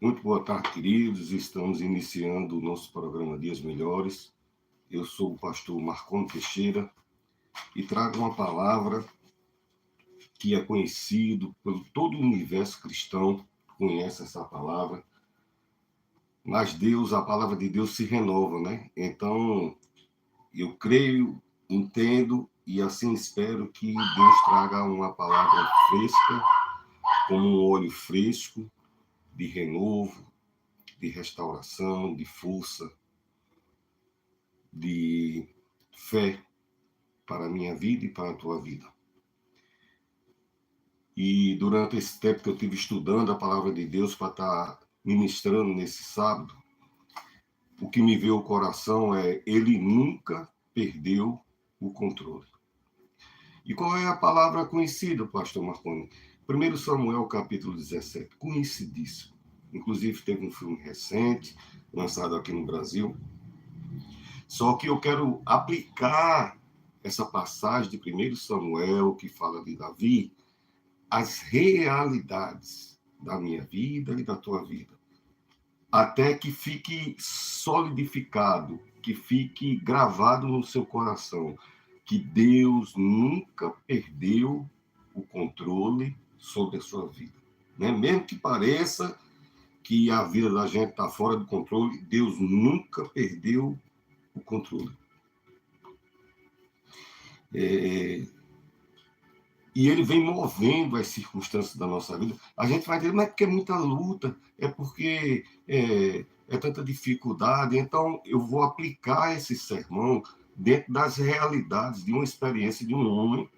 Muito boa tarde, queridos. Estamos iniciando o nosso programa Dias Melhores. Eu sou o pastor Marconi Teixeira e trago uma palavra que é conhecido por todo o universo cristão, conhece essa palavra. Mas Deus, a palavra de Deus se renova, né? Então, eu creio, entendo e assim espero que Deus traga uma palavra fresca, como um óleo fresco, de renovo, de restauração, de força, de fé para a minha vida e para a tua vida. E durante esse tempo que eu estive estudando a palavra de Deus para estar ministrando nesse sábado, o que me veio ao coração é: ele nunca perdeu o controle. E qual é a palavra conhecida, pastor Marconi? 1 Samuel, capítulo 17, conhecidíssimo. Inclusive teve um filme recente, lançado aqui no Brasil. Só que eu quero aplicar essa passagem de 1 Samuel, que fala de Davi, às realidades da minha vida e da tua vida. Até que fique solidificado, que fique gravado no seu coração, que Deus nunca perdeu o controle sobre a sua vida. Né? Mesmo que pareça que a vida da gente está fora do controle, Deus nunca perdeu o controle. E ele vem movendo as circunstâncias da nossa vida. A gente vai dizer, mas é porque é muita luta, é porque é tanta dificuldade. Então, eu vou aplicar esse sermão dentro das realidades de uma experiência de um homem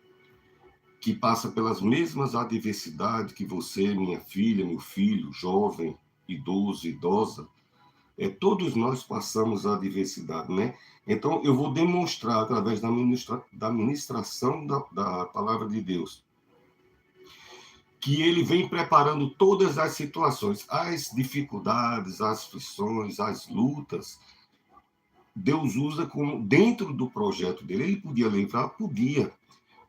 que passa pelas mesmas adversidades que você, minha filha, meu filho, jovem, idoso, idosa. Todos nós passamos a adversidade, né? Então, eu vou demonstrar, através da ministração da palavra de Deus, que ele vem preparando todas as situações, as dificuldades, as aflições, as lutas. Deus usa como dentro do projeto dele. Ele podia livrar? Podia.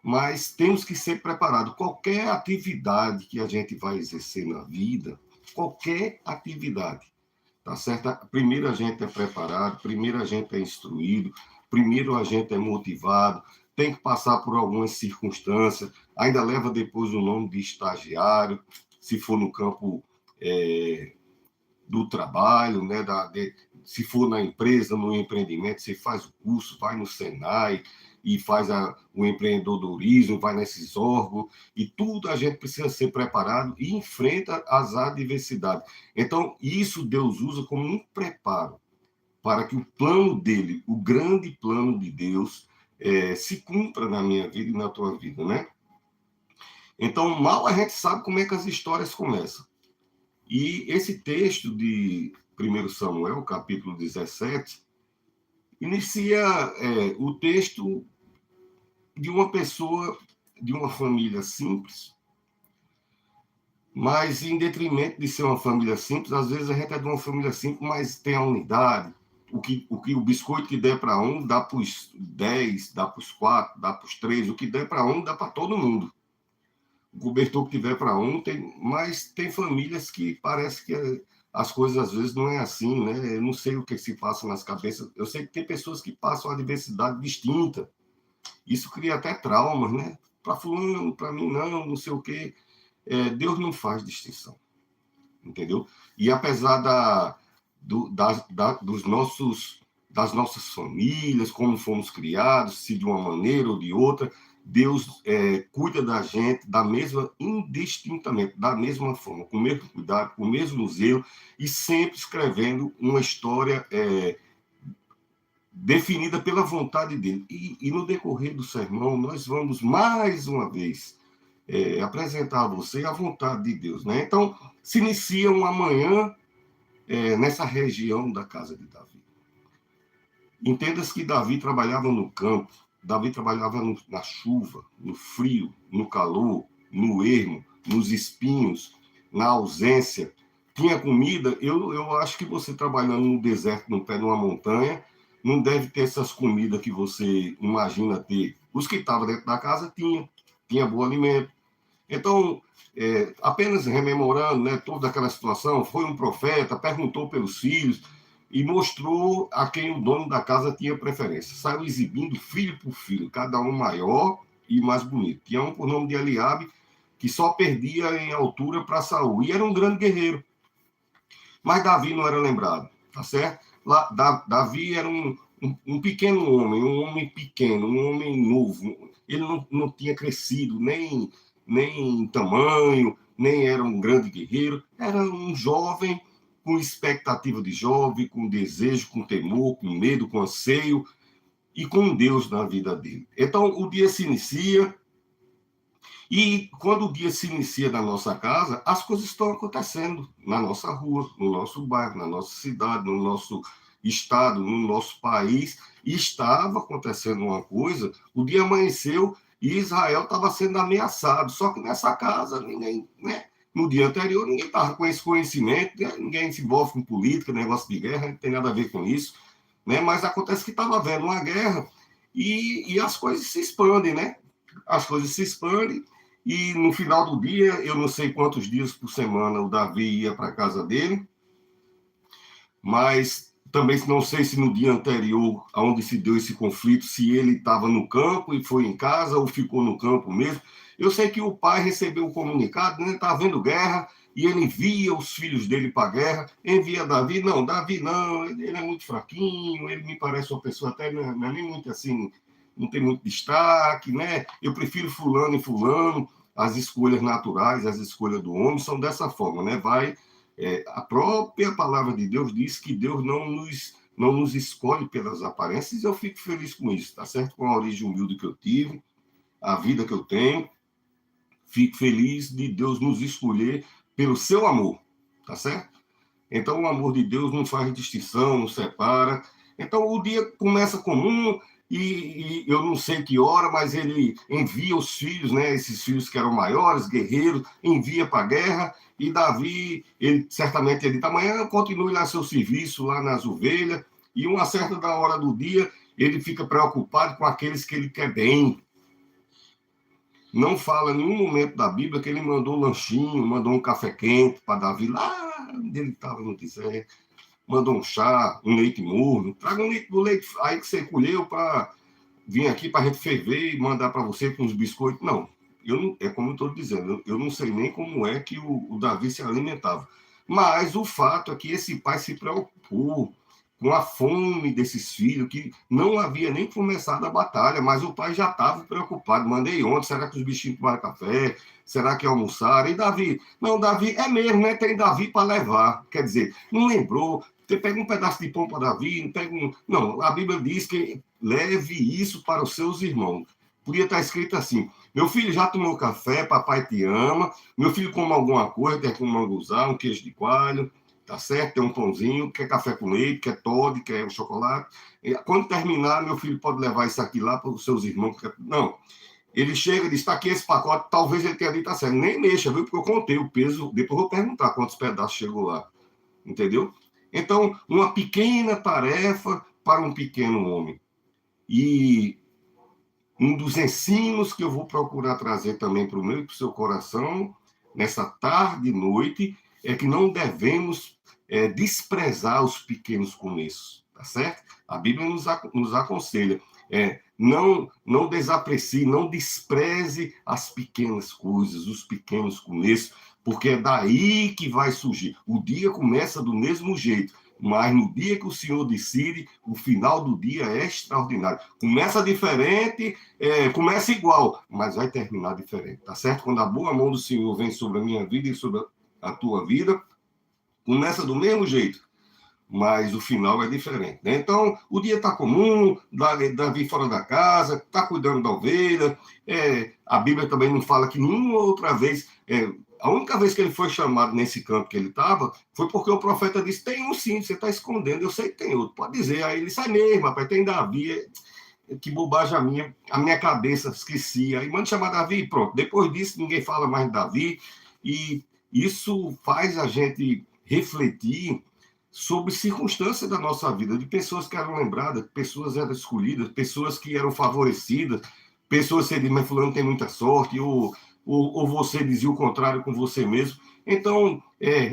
Mas temos que ser preparados. Qualquer atividade que a gente vai exercer na vida, qualquer atividade, tá certo? Primeiro a gente é preparado, primeiro a gente é instruído, primeiro a gente é motivado, tem que passar por algumas circunstâncias, ainda leva depois o nome de estagiário, se for no campo do trabalho, né? Se for na empresa, no empreendimento, você faz o curso, vai no Senai e faz o empreendedorismo, vai nesses órgãos, e tudo a gente precisa ser preparado e enfrenta as adversidades. Então, isso Deus usa como um preparo para que o plano dele, o grande plano de Deus, se cumpra na minha vida e na tua vida, né? Então, mal a gente sabe como é que as histórias começam. E esse texto de 1 Samuel, capítulo 17, inicia o texto de uma pessoa, de uma família simples, mas em detrimento de ser uma família simples, às vezes a gente é de uma família simples, mas tem a unidade. O biscoito que der para um, dá para os 10, dá para os 4, dá para os 3. O que der para um, dá para todo mundo. O cobertor que tiver para um, mas tem famílias que parece que as coisas às vezes não é assim, né? Eu não sei o que se passa nas cabeças. Eu sei que tem pessoas que passam a diversidade distinta. Isso cria até traumas, né? Para fulano, para mim não sei o quê. Deus não faz distinção, entendeu? E apesar das nossas famílias, como fomos criados, se de uma maneira ou de outra, Deus cuida da gente da mesma, indistintamente, da mesma forma, com o mesmo cuidado, com o mesmo zelo, e sempre escrevendo uma história definida pela vontade dele. E no decorrer do sermão, nós vamos mais uma vez apresentar a você a vontade de Deus, né? Então, se inicia uma manhã nessa região da casa de Davi. Entenda-se que Davi trabalhava no campo, Davi trabalhava na chuva, no frio, no calor, no ermo, nos espinhos, na ausência. Tinha comida, eu acho que você trabalhando no deserto, no pé de uma montanha, não deve ter essas comidas que você imagina ter. Os que estavam dentro da casa tinha bom alimento. Então, apenas rememorando, né, toda aquela situação, foi um profeta, perguntou pelos filhos e mostrou a quem o dono da casa tinha preferência. Saiu exibindo filho por filho, cada um maior e mais bonito. Tinha um por nome de Eliabe, que só perdia em altura para Saul, e era um grande guerreiro. Mas Davi não era lembrado, tá certo? Davi era um pequeno homem, um homem pequeno, um homem novo. Ele não tinha crescido nem em tamanho, nem era um grande guerreiro, era um jovem com expectativa de jovem, com desejo, com temor, com medo, com anseio e com Deus na vida dele. Então, o dia se inicia e quando o dia se inicia na nossa casa, as coisas estão acontecendo na nossa rua, no nosso bairro, na nossa cidade, no nosso estado, no nosso país. E estava acontecendo uma coisa, o dia amanheceu e Israel estava sendo ameaçado. Só que nessa casa, ninguém, né? No dia anterior, ninguém estava com esse conhecimento, né? Ninguém se envolve com política, negócio de guerra, não tem nada a ver com isso. Né? Mas acontece que estava havendo uma guerra e as coisas se expandem, né? As coisas se expandem e no final do dia, eu não sei quantos dias por semana o Davi ia para a casa dele, mas também não sei se no dia anterior, onde se deu esse conflito, se ele estava no campo e foi em casa ou ficou no campo mesmo. Eu sei que o pai recebeu o comunicado, né? Estava havendo guerra, e ele envia os filhos dele para a guerra, envia Davi não, ele é muito fraquinho, ele me parece uma pessoa até não é nem muito assim, não tem muito destaque, né? Eu prefiro fulano e fulano, as escolhas naturais, as escolhas do homem são dessa forma, né? A própria palavra de Deus diz que Deus não nos escolhe pelas aparências, e eu fico feliz com isso, tá certo? Com a origem humilde que eu tive, a vida que eu tenho, fico feliz de Deus nos escolher pelo seu amor, tá certo? Então, o amor de Deus não faz distinção, não separa. Então, o dia começa comum e eu não sei que hora, mas ele envia os filhos, né? Esses filhos que eram maiores, guerreiros, envia para a guerra. E Davi, certamente ele da manhã, continue lá seu serviço, lá nas ovelhas. E uma certa da hora do dia, ele fica preocupado com aqueles que ele quer bem. Não fala em nenhum momento da Bíblia que ele mandou um lanchinho, mandou um café quente para Davi lá onde ele estava no deserto, mandou um chá, um leite morno, traga um leite do leite aí que você colheu para vir aqui para a gente ferver e mandar para você com os biscoitos. Não, é como eu estou dizendo, eu não sei nem como é que o Davi se alimentava. Mas o fato é que esse pai se preocupou com a fome desses filhos, que não havia nem começado a batalha, mas o pai já estava preocupado. Mandei ontem, será que os bichinhos tomaram café? Será que almoçaram? E Davi? Não, Davi, é mesmo, né? Tem Davi para levar. Quer dizer, não lembrou. Você pega um pedaço de pão para Davi, Não, a Bíblia diz que leve isso para os seus irmãos. Podia estar escrito assim: meu filho já tomou café, papai te ama, meu filho come alguma coisa, tem que um manguzá, um queijo de coalho, tá certo? Tem um pãozinho, quer café com leite, quer Toddy, quer um chocolate. Quando terminar, meu filho pode levar isso aqui lá para os seus irmãos. Não. Ele chega e diz, está aqui esse pacote, talvez ele tenha dito, tá certo. Nem mexa, viu? Porque eu contei o peso, depois eu vou perguntar quantos pedaços chegou lá. Entendeu? Então, uma pequena tarefa para um pequeno homem. E um dos ensinos que eu vou procurar trazer também para o meu e para o seu coração, nessa tarde e noite, é que não devemos desprezar os pequenos começos, tá certo? A Bíblia nos aconselha, não desaprecie, não despreze as pequenas coisas, os pequenos começos, porque é daí que vai surgir. O dia começa do mesmo jeito, mas no dia que o Senhor decide, o final do dia é extraordinário. Começa diferente, começa igual, mas vai terminar diferente, tá certo? Quando a boa mão do Senhor vem sobre a minha vida e sobre a tua vida, começa do mesmo jeito, mas o final é diferente, né? Então, o dia está comum, Davi fora da casa, está cuidando da ovelha, a Bíblia também não fala que nenhuma outra vez... a única vez que ele foi chamado nesse campo que ele estava foi porque o profeta disse, tem um sim, você está escondendo, eu sei que tem outro, pode dizer. Aí ele sai mesmo, rapaz, tem Davi, que bobagem a minha cabeça esquecia. Aí manda chamar Davi e pronto. Depois disso, ninguém fala mais de Davi, e isso faz a gente refletir sobre circunstâncias da nossa vida, de pessoas que eram lembradas, pessoas eram escolhidas, pessoas que eram favorecidas, pessoas que dizem, mas fulano tem muita sorte, ou você dizia o contrário com você mesmo. Então,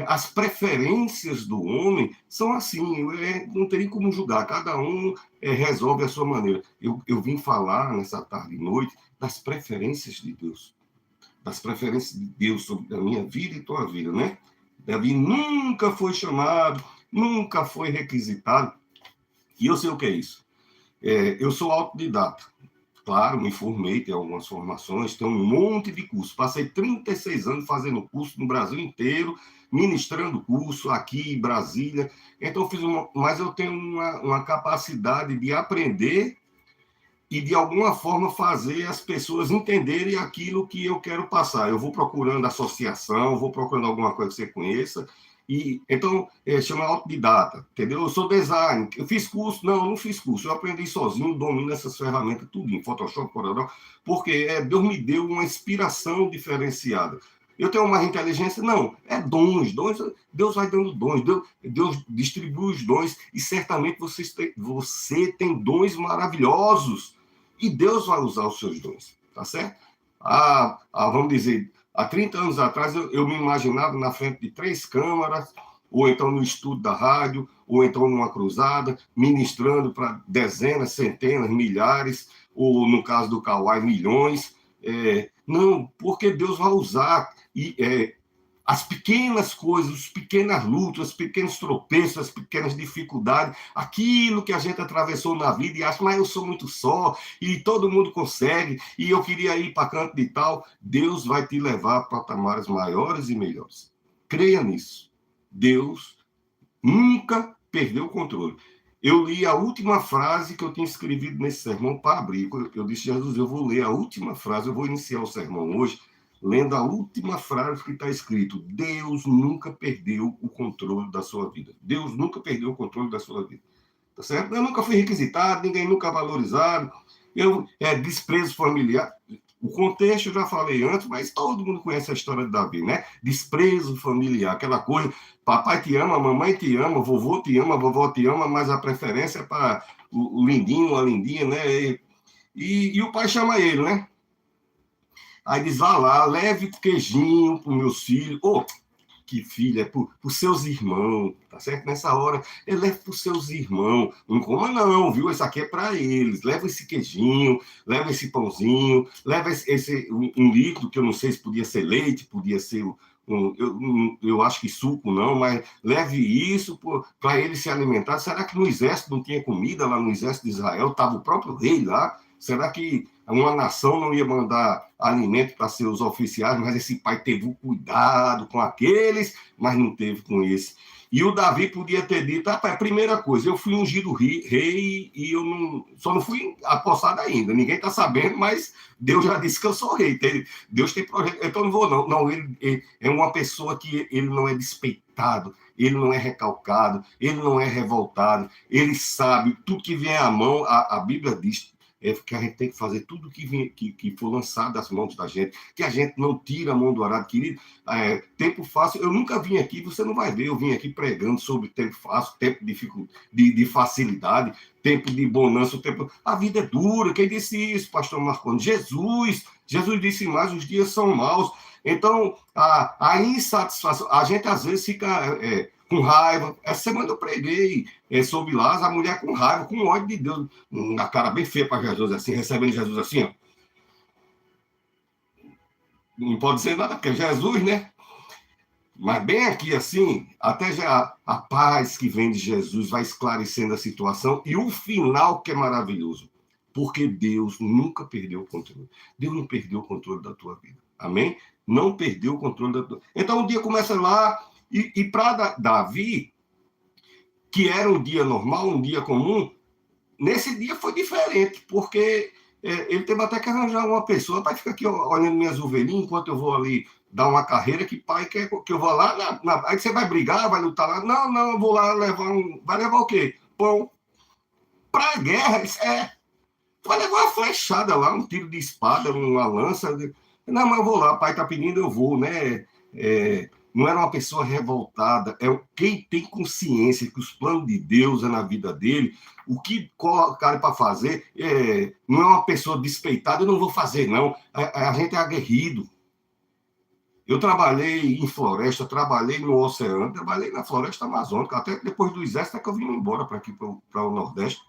as preferências do homem são assim, não tem como julgar, cada um resolve a sua maneira. Eu vim falar nessa tarde e noite das preferências de Deus, das preferências de Deus sobre a minha vida e tua vida, né? Davi nunca foi chamado, nunca foi requisitado, e eu sei o que é isso. Eu sou autodidata. Claro, me formei, tenho algumas formações, tenho um monte de curso. Passei 36 anos fazendo curso no Brasil inteiro, ministrando curso aqui em Brasília. Então, mas eu tenho uma capacidade de aprender e, de alguma forma, fazer as pessoas entenderem aquilo que eu quero passar. Eu vou procurando associação, vou procurando alguma coisa que você conheça. E então, chama autodidata, entendeu? Eu sou design, eu fiz curso? Não fiz curso, eu aprendi sozinho, domino essas ferramentas, tudo em Photoshop, Corel, porque Deus me deu uma inspiração diferenciada. Eu tenho mais inteligência? Não, dons, Deus vai dando dons, Deus distribui os dons, e certamente você tem dons maravilhosos, e Deus vai usar os seus dons, tá certo? Vamos dizer, há 30 anos atrás, eu me imaginava na frente de 3 câmaras, ou então no estúdio da rádio, ou então numa cruzada, ministrando para dezenas, centenas, milhares, ou no caso do Kauai, milhões. Não, porque Deus vai usar as pequenas coisas, as pequenas lutas, os pequenos tropeços, as pequenas dificuldades, aquilo que a gente atravessou na vida e acha, mas eu sou muito só, e todo mundo consegue, e eu queria ir para canto de tal. Deus vai te levar a patamares maiores e melhores. Creia nisso. Deus nunca perdeu o controle. Eu li a última frase que eu tinha escrevido nesse sermão para abrir. Eu disse, Jesus, eu vou ler a última frase, eu vou iniciar o sermão hoje, lendo a última frase que está escrito: Deus nunca perdeu o controle da sua vida. Deus nunca perdeu o controle da sua vida. Tá certo? Eu nunca fui requisitado, ninguém nunca valorizado. Desprezo familiar. O contexto eu já falei antes, mas todo mundo conhece a história de Davi, né? Desprezo familiar, aquela coisa, papai te ama, mamãe te ama, vovô te ama, vovó te ama, mas a preferência é para o lindinho, a lindinha, né? E o pai chama ele, né? Aí diz, vá lá, leve queijinho para os meus filhos. Que filho, é para os seus irmãos, tá certo? Nessa hora, ele leva para os seus irmãos. Não coma não, viu? Isso aqui é para eles. Leva esse queijinho, leva esse pãozinho, leva um líquido, que eu não sei se podia ser leite, podia ser... eu acho que suco não, mas leve isso para ele se alimentar. Será que no exército não tinha comida lá no exército de Israel? Estava o próprio rei lá. Será que uma nação não ia mandar alimento para seus oficiais, mas esse pai teve o cuidado com aqueles, mas não teve com esse? E o Davi podia ter dito, primeira coisa, eu fui ungido rei e eu só não fui apossado ainda. Ninguém está sabendo, mas Deus já disse que eu sou rei. Deus tem projeto, então não vou não. Não, ele é uma pessoa que ele não é despeitado, ele não é recalcado, ele não é revoltado, ele sabe tudo que vem à mão. A Bíblia diz que a gente tem que fazer tudo que for lançado das mãos da gente, que a gente não tira a mão do arado, querido. Tempo fácil, eu nunca vim aqui, você não vai ver, eu vim aqui pregando sobre tempo fácil, tempo de facilidade, tempo de bonança, a vida é dura. Quem disse isso, pastor Marconi? Jesus disse mais, os dias são maus. Então, a insatisfação, a gente às vezes fica com raiva. Essa semana eu preguei sobre Lázaro, a mulher com raiva, com ódio de Deus, na cara bem feia para Jesus, assim, recebendo Jesus assim, ó. Não pode dizer nada, porque é Jesus, né? Mas bem aqui, assim, até já a paz que vem de Jesus vai esclarecendo a situação, e o final que é maravilhoso, porque Deus nunca perdeu o controle. Deus não perdeu o controle da tua vida. Amém? Não perdeu o controle da tua vida. Então o dia começa lá, e para Davi, que era um dia normal, um dia comum, nesse dia foi diferente, porque ele teve até que arranjar uma pessoa para ficar aqui olhando minhas ovelhinhas enquanto eu vou ali dar uma carreira, que pai quer que eu vá lá, aí você vai brigar, vai lutar lá. Não, eu vou lá levar vai levar o quê? Pão. Para a guerra, vai levar uma flechada lá, um tiro de espada, uma lança. Não, mas eu vou lá, pai tá pedindo, eu vou, né? Não era uma pessoa revoltada, quem tem consciência que os planos de Deus é na vida dele, o que colocaram para fazer, não é uma pessoa despeitada, eu não vou fazer, não. A gente é aguerrido. Eu trabalhei em floresta, trabalhei no oceano, trabalhei na floresta amazônica, até depois do exército é que eu vim embora para aqui, para o Nordeste.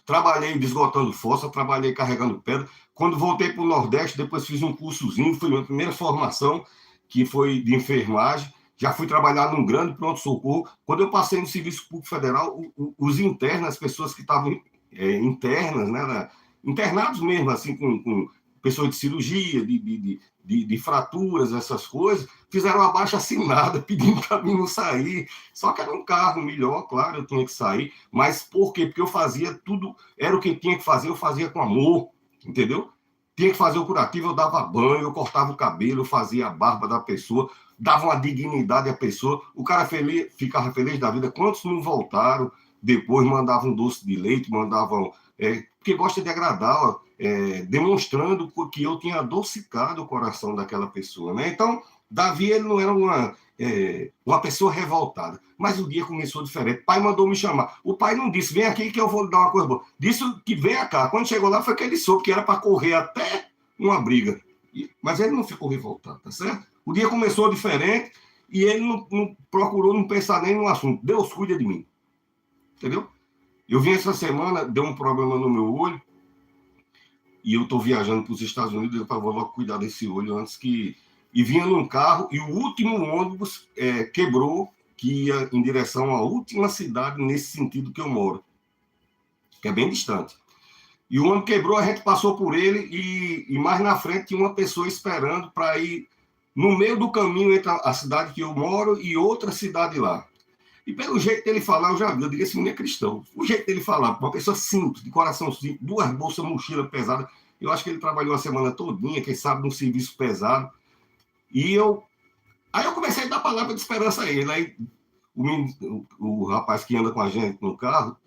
Trabalhei desgotando fossa, trabalhei carregando pedra. Quando voltei para o Nordeste, depois fiz um cursozinho, foi a minha primeira formação, que foi de enfermagem. Já fui trabalhar num grande pronto-socorro. Quando eu passei no Serviço Público Federal, os internos, as pessoas que estavam internas, né, internados mesmo, assim, com pessoas de cirurgia, de fraturas, essas coisas, fizeram uma abaixo-assinada pedindo para mim não sair. Só que era um carro melhor, claro, eu tinha que sair. Mas por quê? Porque eu fazia tudo, era o que tinha que fazer, eu fazia com amor, entendeu? Tinha que fazer o curativo, eu dava banho, eu cortava o cabelo, eu fazia a barba da pessoa, dava uma dignidade à pessoa, o cara ficava feliz da vida. Quantos não voltaram, depois mandavam doce de leite, mandavam... porque gosta de agradar, demonstrando que eu tinha adocicado o coração daquela pessoa, né? Então, Davi, ele não era uma pessoa revoltada, mas o dia começou diferente. O pai mandou me chamar. O pai não disse, vem aqui que eu vou lhe dar uma coisa boa. Disse que venha cá. Quando chegou lá, foi que ele soube que era para correr até uma briga. Mas ele não ficou revoltado, tá certo? O dia começou diferente e ele não procurou não pensar nem no assunto. Deus cuida de mim. Entendeu? Eu vim essa semana, deu um problema no meu olho, e eu estou viajando para os Estados Unidos, eu vou logo cuidar desse olho antes que... E vinha num carro, e o último ônibus quebrou, que ia em direção à última cidade nesse sentido que eu moro, que é bem distante. E o ônibus quebrou, a gente passou por ele, e mais na frente tinha uma pessoa esperando para ir no meio do caminho entre a cidade que eu moro e outra cidade lá. E pelo jeito dele falar, eu já vi, eu digo, esse menino é cristão. O jeito dele falar, uma pessoa simples, de coração simples, 2 bolsas, mochila pesada. Eu acho que ele trabalhou a semana todinha, quem sabe, num serviço pesado. Aí eu comecei a dar palavra de esperança a ele. Aí o rapaz que anda com a gente no carro,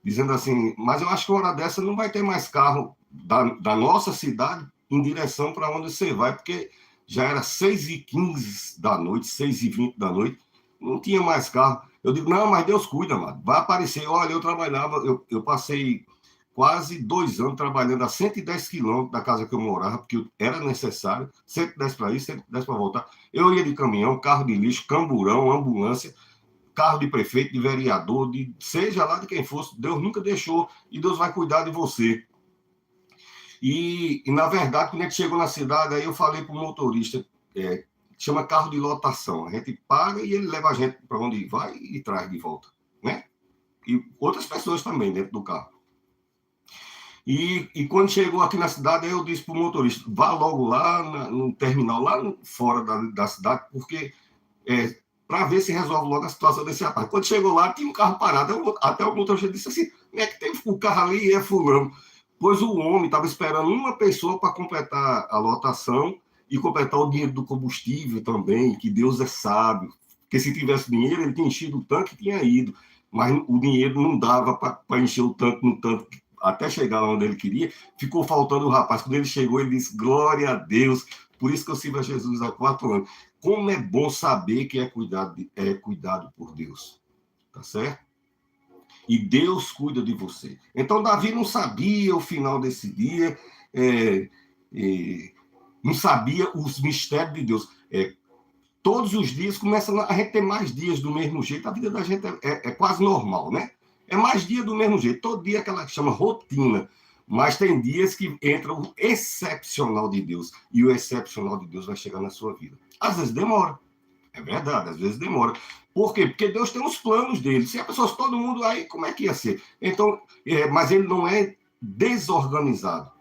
dizendo assim, mas eu acho que uma hora dessa não vai ter mais carro da nossa cidade em direção para onde você vai, porque já era 6h15 da noite, 6h20 da noite, não tinha mais carro. Eu digo, não, mas Deus cuida, mano. Vai aparecer. Olha, eu trabalhava, eu passei quase 2 anos trabalhando a 110 quilômetros da casa que eu morava, porque era necessário, 110 para ir, 110 para voltar. Eu ia de caminhão, carro de lixo, camburão, ambulância, carro de prefeito, de vereador, seja lá de quem fosse, Deus nunca deixou, e Deus vai cuidar de você. E na verdade, quando a gente chegou na cidade, aí eu falei para o motorista, chama carro de lotação. A gente paga e ele leva a gente para onde vai e traz de volta, né? E outras pessoas também dentro do carro. E quando chegou aqui na cidade, aí eu disse para o motorista, vá logo lá no terminal, lá fora da cidade, porque para ver se resolve logo a situação desse rapaz. Quando chegou lá, tinha um carro parado. Até o motorista disse assim, como é que tem o carro ali e é fulano? Pois o homem estava esperando uma pessoa para completar a lotação e completar o dinheiro do combustível também, que Deus é sábio. Porque se tivesse dinheiro, ele tinha enchido o tanque e tinha ido. Mas o dinheiro não dava para encher o tanque no tanque até chegar onde ele queria. Ficou faltando o rapaz. Quando ele chegou, ele disse, glória a Deus. Por isso que eu sirvo a Jesus há 4 anos. Como é bom saber que é cuidado por Deus. Tá certo? E Deus cuida de você. Então, Davi não sabia o final desse dia, não sabia os mistérios de Deus. Todos os dias começam a gente ter mais dias do mesmo jeito. A vida da gente é quase normal, né? É mais dia do mesmo jeito. Todo dia aquela que chama rotina. Mas tem dias que entra o excepcional de Deus. E o excepcional de Deus vai chegar na sua vida. Às vezes demora. É verdade, às vezes demora. Por quê? Porque Deus tem os planos dele. Se a pessoa, todo mundo aí, como é que ia ser? Então, mas ele não é desorganizado.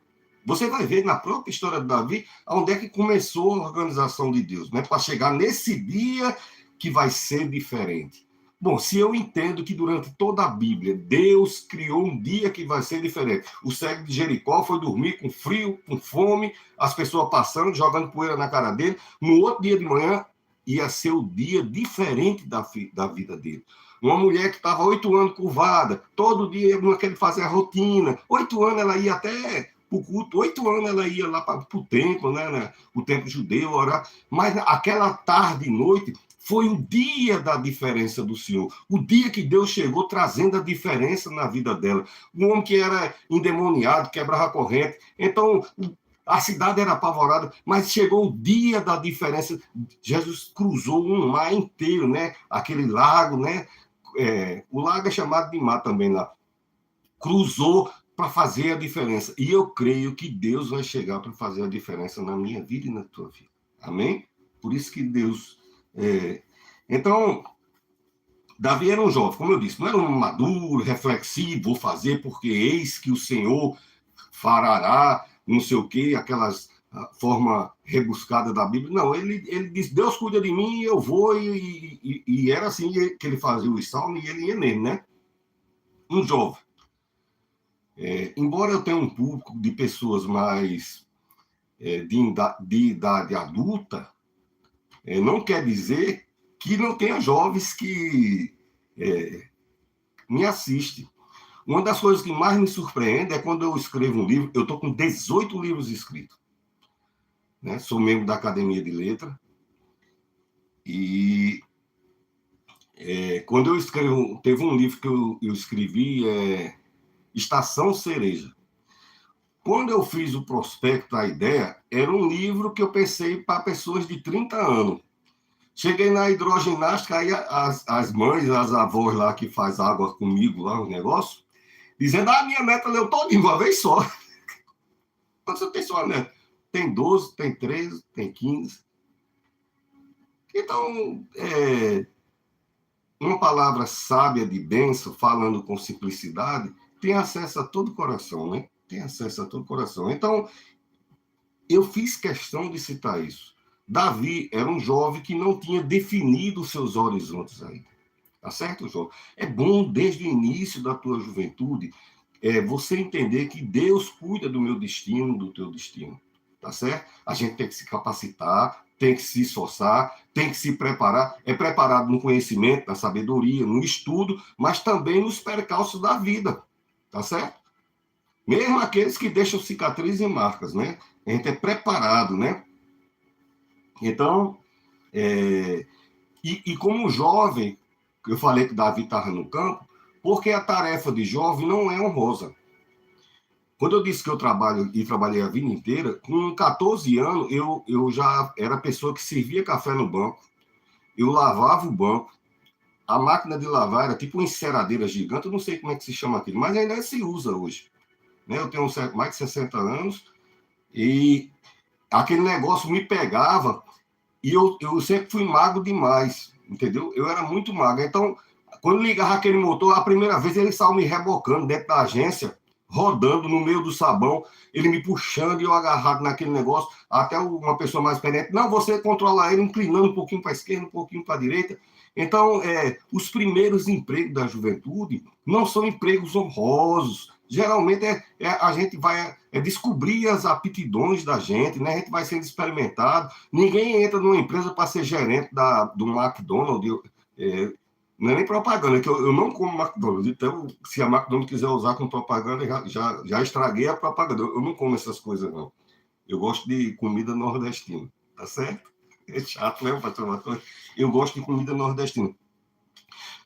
Você vai ver na própria história de Davi onde é que começou a organização de Deus, né? Para chegar nesse dia que vai ser diferente. Bom, se eu entendo que durante toda a Bíblia Deus criou um dia que vai ser diferente. O cego de Jericó foi dormir com frio, com fome, as pessoas passando, jogando poeira na cara dele. No outro dia de manhã ia ser o dia diferente da vida dele. Uma mulher que estava 8 anos curvada, todo dia ele fazia a rotina. 8 anos ela ia até para o culto, 8 anos ela ia lá para o templo, né, o templo judeu, orar. Mas aquela tarde e noite foi o dia da diferença do Senhor. O dia que Deus chegou trazendo a diferença na vida dela. Um homem que era endemoniado, quebrava a corrente. Então, a cidade era apavorada, mas chegou o dia da diferença. Jesus cruzou um mar inteiro, né? Aquele lago, né? O lago é chamado de mar também lá. Cruzou para fazer a diferença. E eu creio que Deus vai chegar para fazer a diferença na minha vida e na tua vida. Amém? Por isso que Deus... Então, Davi era um jovem, como eu disse, não era um maduro, reflexivo, vou fazer porque eis que o Senhor fará, não sei o quê, aquelas forma rebuscada da Bíblia. Não, ele diz, Deus cuida de mim, eu vou, e era assim que ele fazia o salmo, e ele ia mesmo, né? Um jovem. Embora eu tenha um público de pessoas mais de idade adulta, não quer dizer que não tenha jovens que me assistem. Uma das coisas que mais me surpreende é quando eu escrevo um livro. Eu estou com 18 livros escritos. Né? Sou membro da Academia de Letras. E quando eu escrevo... Teve um livro que eu escrevi, Estação Cereja. Quando eu fiz o prospecto, a ideia, era um livro que eu pensei para pessoas de 30 anos. Cheguei na hidroginástica, aí as mães, as avós lá que faz água comigo, lá o negócio, dizendo, minha neta leu todo de uma vez só. Quando você tem sua neta? Tem 12, tem 13, tem 15. Então, uma palavra sábia de bênção, falando com simplicidade, tem acesso a todo o coração, né? Tem acesso a todo o coração. Então, eu fiz questão de citar isso. Davi era um jovem que não tinha definido os seus horizontes ainda. Tá certo, João? É bom, desde o início da tua juventude, você entender que Deus cuida do meu destino, do teu destino. Tá certo? A gente tem que se capacitar, tem que se esforçar, tem que se preparar. É preparado no conhecimento, na sabedoria, no estudo, mas também nos percalços da vida. Tá certo? Mesmo aqueles que deixam cicatrizes e marcas, né? A gente é preparado, né? Então, e como jovem, eu falei que Davi estava no campo, porque a tarefa de jovem não é honrosa. Quando eu disse que eu trabalhei a vida inteira, com 14 anos, eu já era pessoa que servia café no banco, eu lavava o banco, a máquina de lavar era tipo uma enceradeira gigante, eu não sei como é que se chama aquilo, mas ainda se usa hoje. Né? Eu tenho mais de 60 anos, e aquele negócio me pegava, e eu sempre fui magro demais, entendeu? Eu era muito magro. Então, quando ligava aquele motor, a primeira vez ele estava me rebocando dentro da agência, rodando no meio do sabão, ele me puxando e eu agarrado naquele negócio, até uma pessoa mais experiente, não, você controla ele, inclinando um pouquinho para a esquerda, um pouquinho para a direita. Então, os primeiros empregos da juventude não são empregos honrosos, Geralmente a gente vai descobrir as aptidões da gente, né? A gente vai sendo experimentado. Ninguém entra numa empresa para ser gerente do McDonald's. Não é nem propaganda, que eu não como McDonald's. Então, se a McDonald's quiser usar com propaganda, já estraguei a propaganda. Eu não como essas coisas, não. Eu gosto de comida nordestina, tá certo? É chato, né, pastor? Eu gosto de comida nordestina.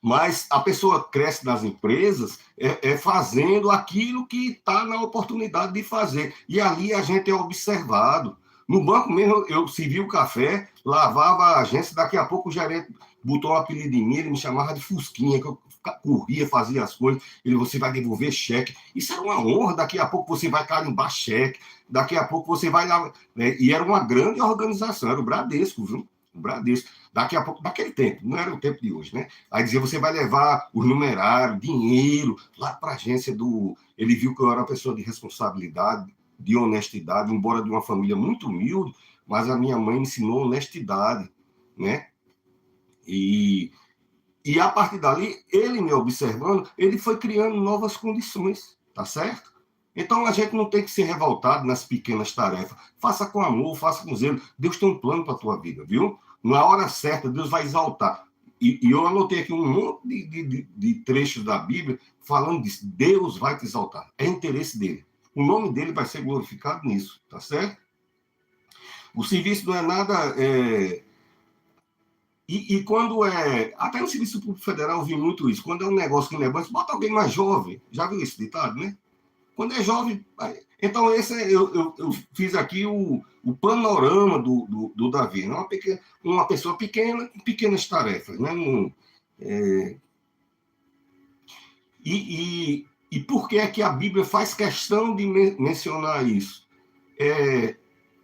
Mas a pessoa cresce nas empresas fazendo aquilo que está na oportunidade de fazer. E ali a gente é observado. No banco mesmo, eu servi o café, lavava a agência, daqui a pouco o gerente botou um apelido em mim, ele me chamava de Fusquinha, que eu corria, fazia as coisas, você vai devolver cheque. Isso era uma honra, daqui a pouco você vai carimbar cheque, daqui a pouco você vai lá. Né? E era uma grande organização, era o Bradesco, viu? O Bradesco. Daqui a pouco, daquele tempo, não era o tempo de hoje, né? Aí dizia, você vai levar os numerários, dinheiro, lá para a agência do... Ele viu que eu era uma pessoa de responsabilidade, de honestidade, embora de uma família muito humilde, mas a minha mãe me ensinou honestidade, né? E a partir dali, ele me observando, ele foi criando novas condições, tá certo? Então a gente não tem que ser revoltado nas pequenas tarefas. Faça com amor, faça com zelo. Deus tem um plano para a tua vida, viu? Na hora certa, Deus vai exaltar. E eu anotei aqui um monte de trechos da Bíblia falando disso. Deus vai te exaltar. É interesse dele. O nome dele vai ser glorificado nisso, tá certo? O serviço não é nada... E quando é... Até no Serviço Público Federal eu vi muito isso. Quando é um negócio que não é bom, bota alguém mais jovem. Já viu esse ditado, né? Quando é jovem... Então, eu fiz aqui o panorama do Davi. Né? Uma pessoa pequena, com pequenas tarefas. Né? E por que é que a Bíblia faz questão de mencionar isso?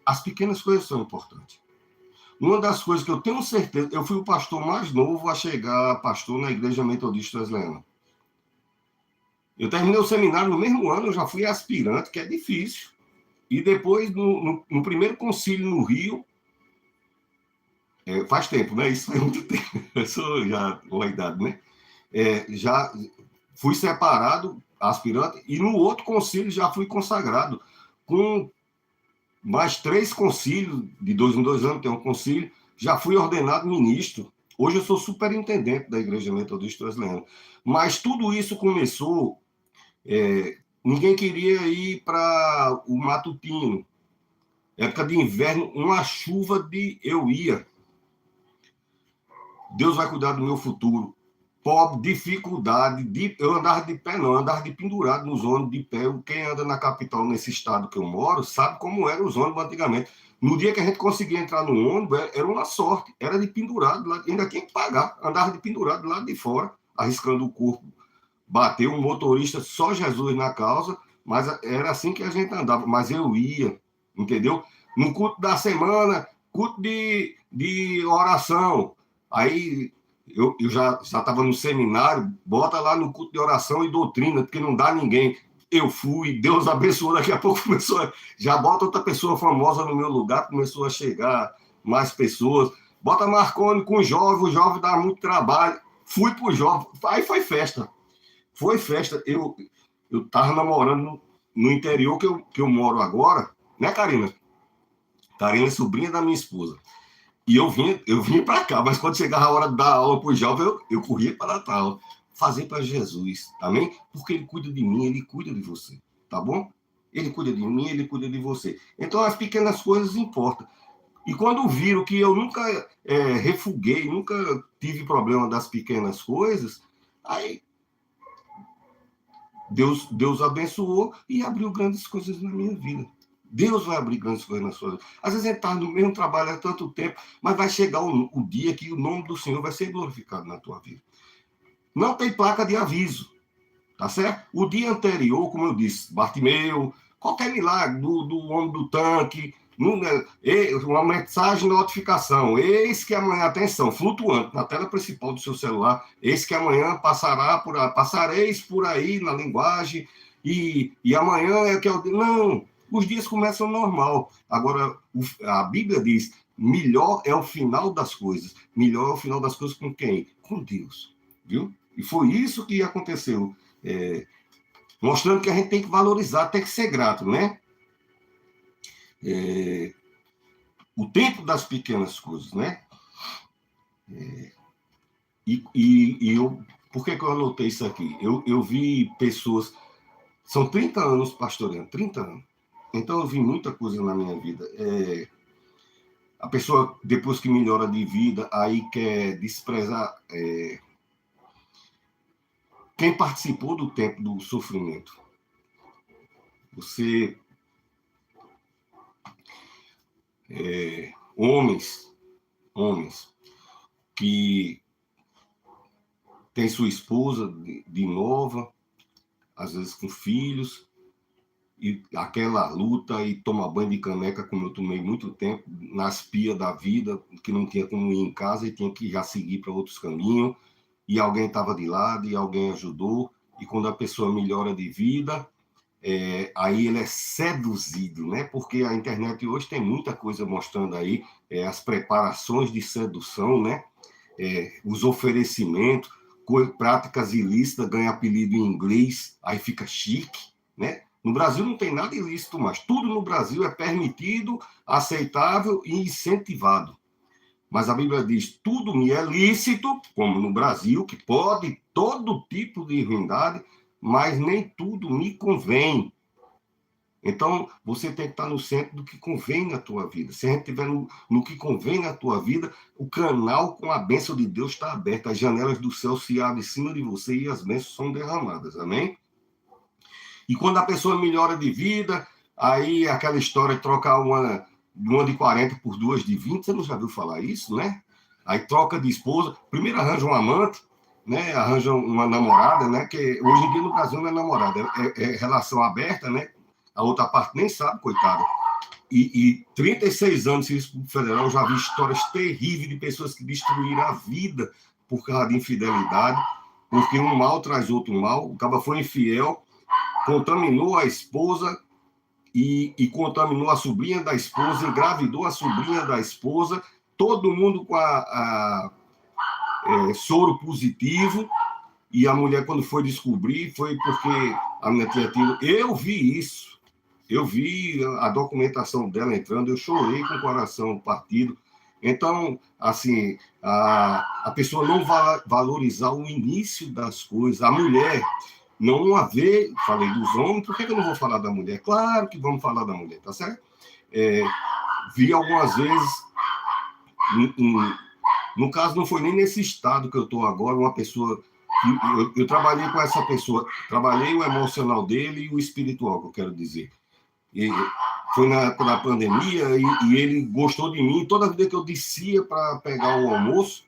As pequenas coisas são importantes. Uma das coisas que eu tenho certeza... Eu fui o pastor mais novo a chegar pastor na Igreja Metodista Wesleyana. Eu terminei o seminário no mesmo ano, eu já fui aspirante, que é difícil. E depois, no primeiro concílio no Rio, faz tempo, né? Isso faz muito tempo. Eu sou já uma idade, né? Já fui separado, aspirante, e no outro concílio já fui consagrado. Com mais 3 concílios, de 2 em 2 anos tem um concílio, já fui ordenado ministro. Hoje eu sou superintendente da Igreja Metodista Wesleyana. Mas tudo isso começou... ninguém queria ir para o Matutino. Época de inverno, uma chuva eu ia. Deus vai cuidar do meu futuro. Pobre, dificuldade, eu andava de pé não, andava de pendurado nos ônibus de pé. Quem anda na capital, nesse estado que eu moro, sabe como eram os ônibus antigamente. No dia que a gente conseguia entrar no ônibus, era uma sorte, era de pendurado, ainda tinha que pagar, andava de pendurado lá de fora, arriscando o corpo. Bateu um motorista, só Jesus na causa, mas era assim que a gente andava. Mas eu ia, entendeu? No culto da semana, culto de oração. Aí eu já estava no seminário, bota lá no culto de oração e doutrina, porque não dá ninguém. Eu fui, Deus abençoou, daqui a pouco começou, já bota outra pessoa famosa no meu lugar, começou a chegar mais pessoas. Bota Marconi com o jovem dá muito trabalho. Fui pro jovem, aí foi festa. Foi festa. Eu estava namorando no interior que eu moro agora, né, Karina? Karina é sobrinha da minha esposa. E eu vim para cá, mas quando chegava a hora de dar aula para o jovem, eu corria para dar aula. Fazer para Jesus, amém? Porque ele cuida de mim, ele cuida de você, tá bom? Ele cuida de mim, ele cuida de você. Então, as pequenas coisas importam. E quando viram que eu nunca refuguei, nunca tive problema das pequenas coisas, aí Deus abençoou e abriu grandes coisas na minha vida. Deus vai abrir grandes coisas na sua vida. Às vezes a gente está no mesmo trabalho há tanto tempo, mas vai chegar o dia que o nome do Senhor vai ser glorificado na tua vida. Não tem placa de aviso, tá certo? O dia anterior, como eu disse, Bartimeu, qualquer milagre do homem do tanque, uma mensagem de notificação, eis que amanhã, atenção, flutuante na tela principal do seu celular, eis que amanhã passareis por aí na linguagem, e amanhã é que eu... Não, os dias começam normal. Agora, a Bíblia diz, melhor é o final das coisas. Melhor é o final das coisas com quem? Com Deus, viu? E foi isso que aconteceu. mostrando que a gente tem que valorizar, tem que ser grato, né? O tempo das pequenas coisas, né? Por que eu anotei isso aqui? Eu vi pessoas, são 30 anos pastoreando, 30 anos. Então eu vi muita coisa na minha vida. A pessoa, depois que melhora de vida, aí quer desprezar quem participou do tempo do sofrimento. Você, homens que tem sua esposa de nova, às vezes com filhos, e aquela luta e toma banho de caneca, como eu tomei muito tempo, nas pias da vida, que não tinha como ir em casa e tinha que já seguir para outros caminhos, e alguém estava de lado e alguém ajudou, e quando a pessoa melhora de vida, aí ele é seduzido, né? Porque a internet hoje tem muita coisa mostrando aí as preparações de sedução, né? Os oferecimentos, práticas ilícitas, ganha apelido em inglês, aí fica chique, né? No Brasil não tem nada ilícito mais. Tudo no Brasil é permitido, aceitável e incentivado. Mas a Bíblia diz, tudo me é lícito, como no Brasil, que pode todo tipo de ruindade, mas nem tudo me convém. Então, você tem que estar no centro do que convém na tua vida. Se a gente estiver no que convém na tua vida, o canal com a bênção de Deus está aberto. As janelas do céu se abrem em cima de você e as bênçãos são derramadas. Amém? E quando a pessoa melhora de vida, aí aquela história de trocar uma de 40 por duas de 20, você não já viu falar isso, né? Aí troca de esposa, primeiro arranja um amante, né? Arranja uma namorada, né? Que hoje em dia no Brasil não é namorada, é relação aberta, né? A outra parte nem sabe, coitada. E 36 anos de serviço federal, eu já vi histórias terríveis de pessoas que destruíram a vida por causa de infidelidade, porque um mal traz outro mal, o cara foi infiel, contaminou a esposa e contaminou a sobrinha da esposa, engravidou a sobrinha da esposa, todo mundo com soro positivo, e a mulher, quando foi descobrir, foi porque a mulher tinha tido... Eu vi isso. Eu vi a documentação dela entrando, eu chorei com o coração partido. Então, assim, a pessoa não vai valorizar o início das coisas. A mulher não haver... Falei dos homens, por que eu não vou falar da mulher? Claro que vamos falar da mulher, tá certo? Vi algumas vezes... No caso, não foi nem nesse estado que eu estou agora, uma pessoa... Eu trabalhei com essa pessoa, trabalhei o emocional dele e o espiritual, que eu quero dizer. E foi na época da pandemia e ele gostou de mim. Toda vida que eu descia para pegar o almoço,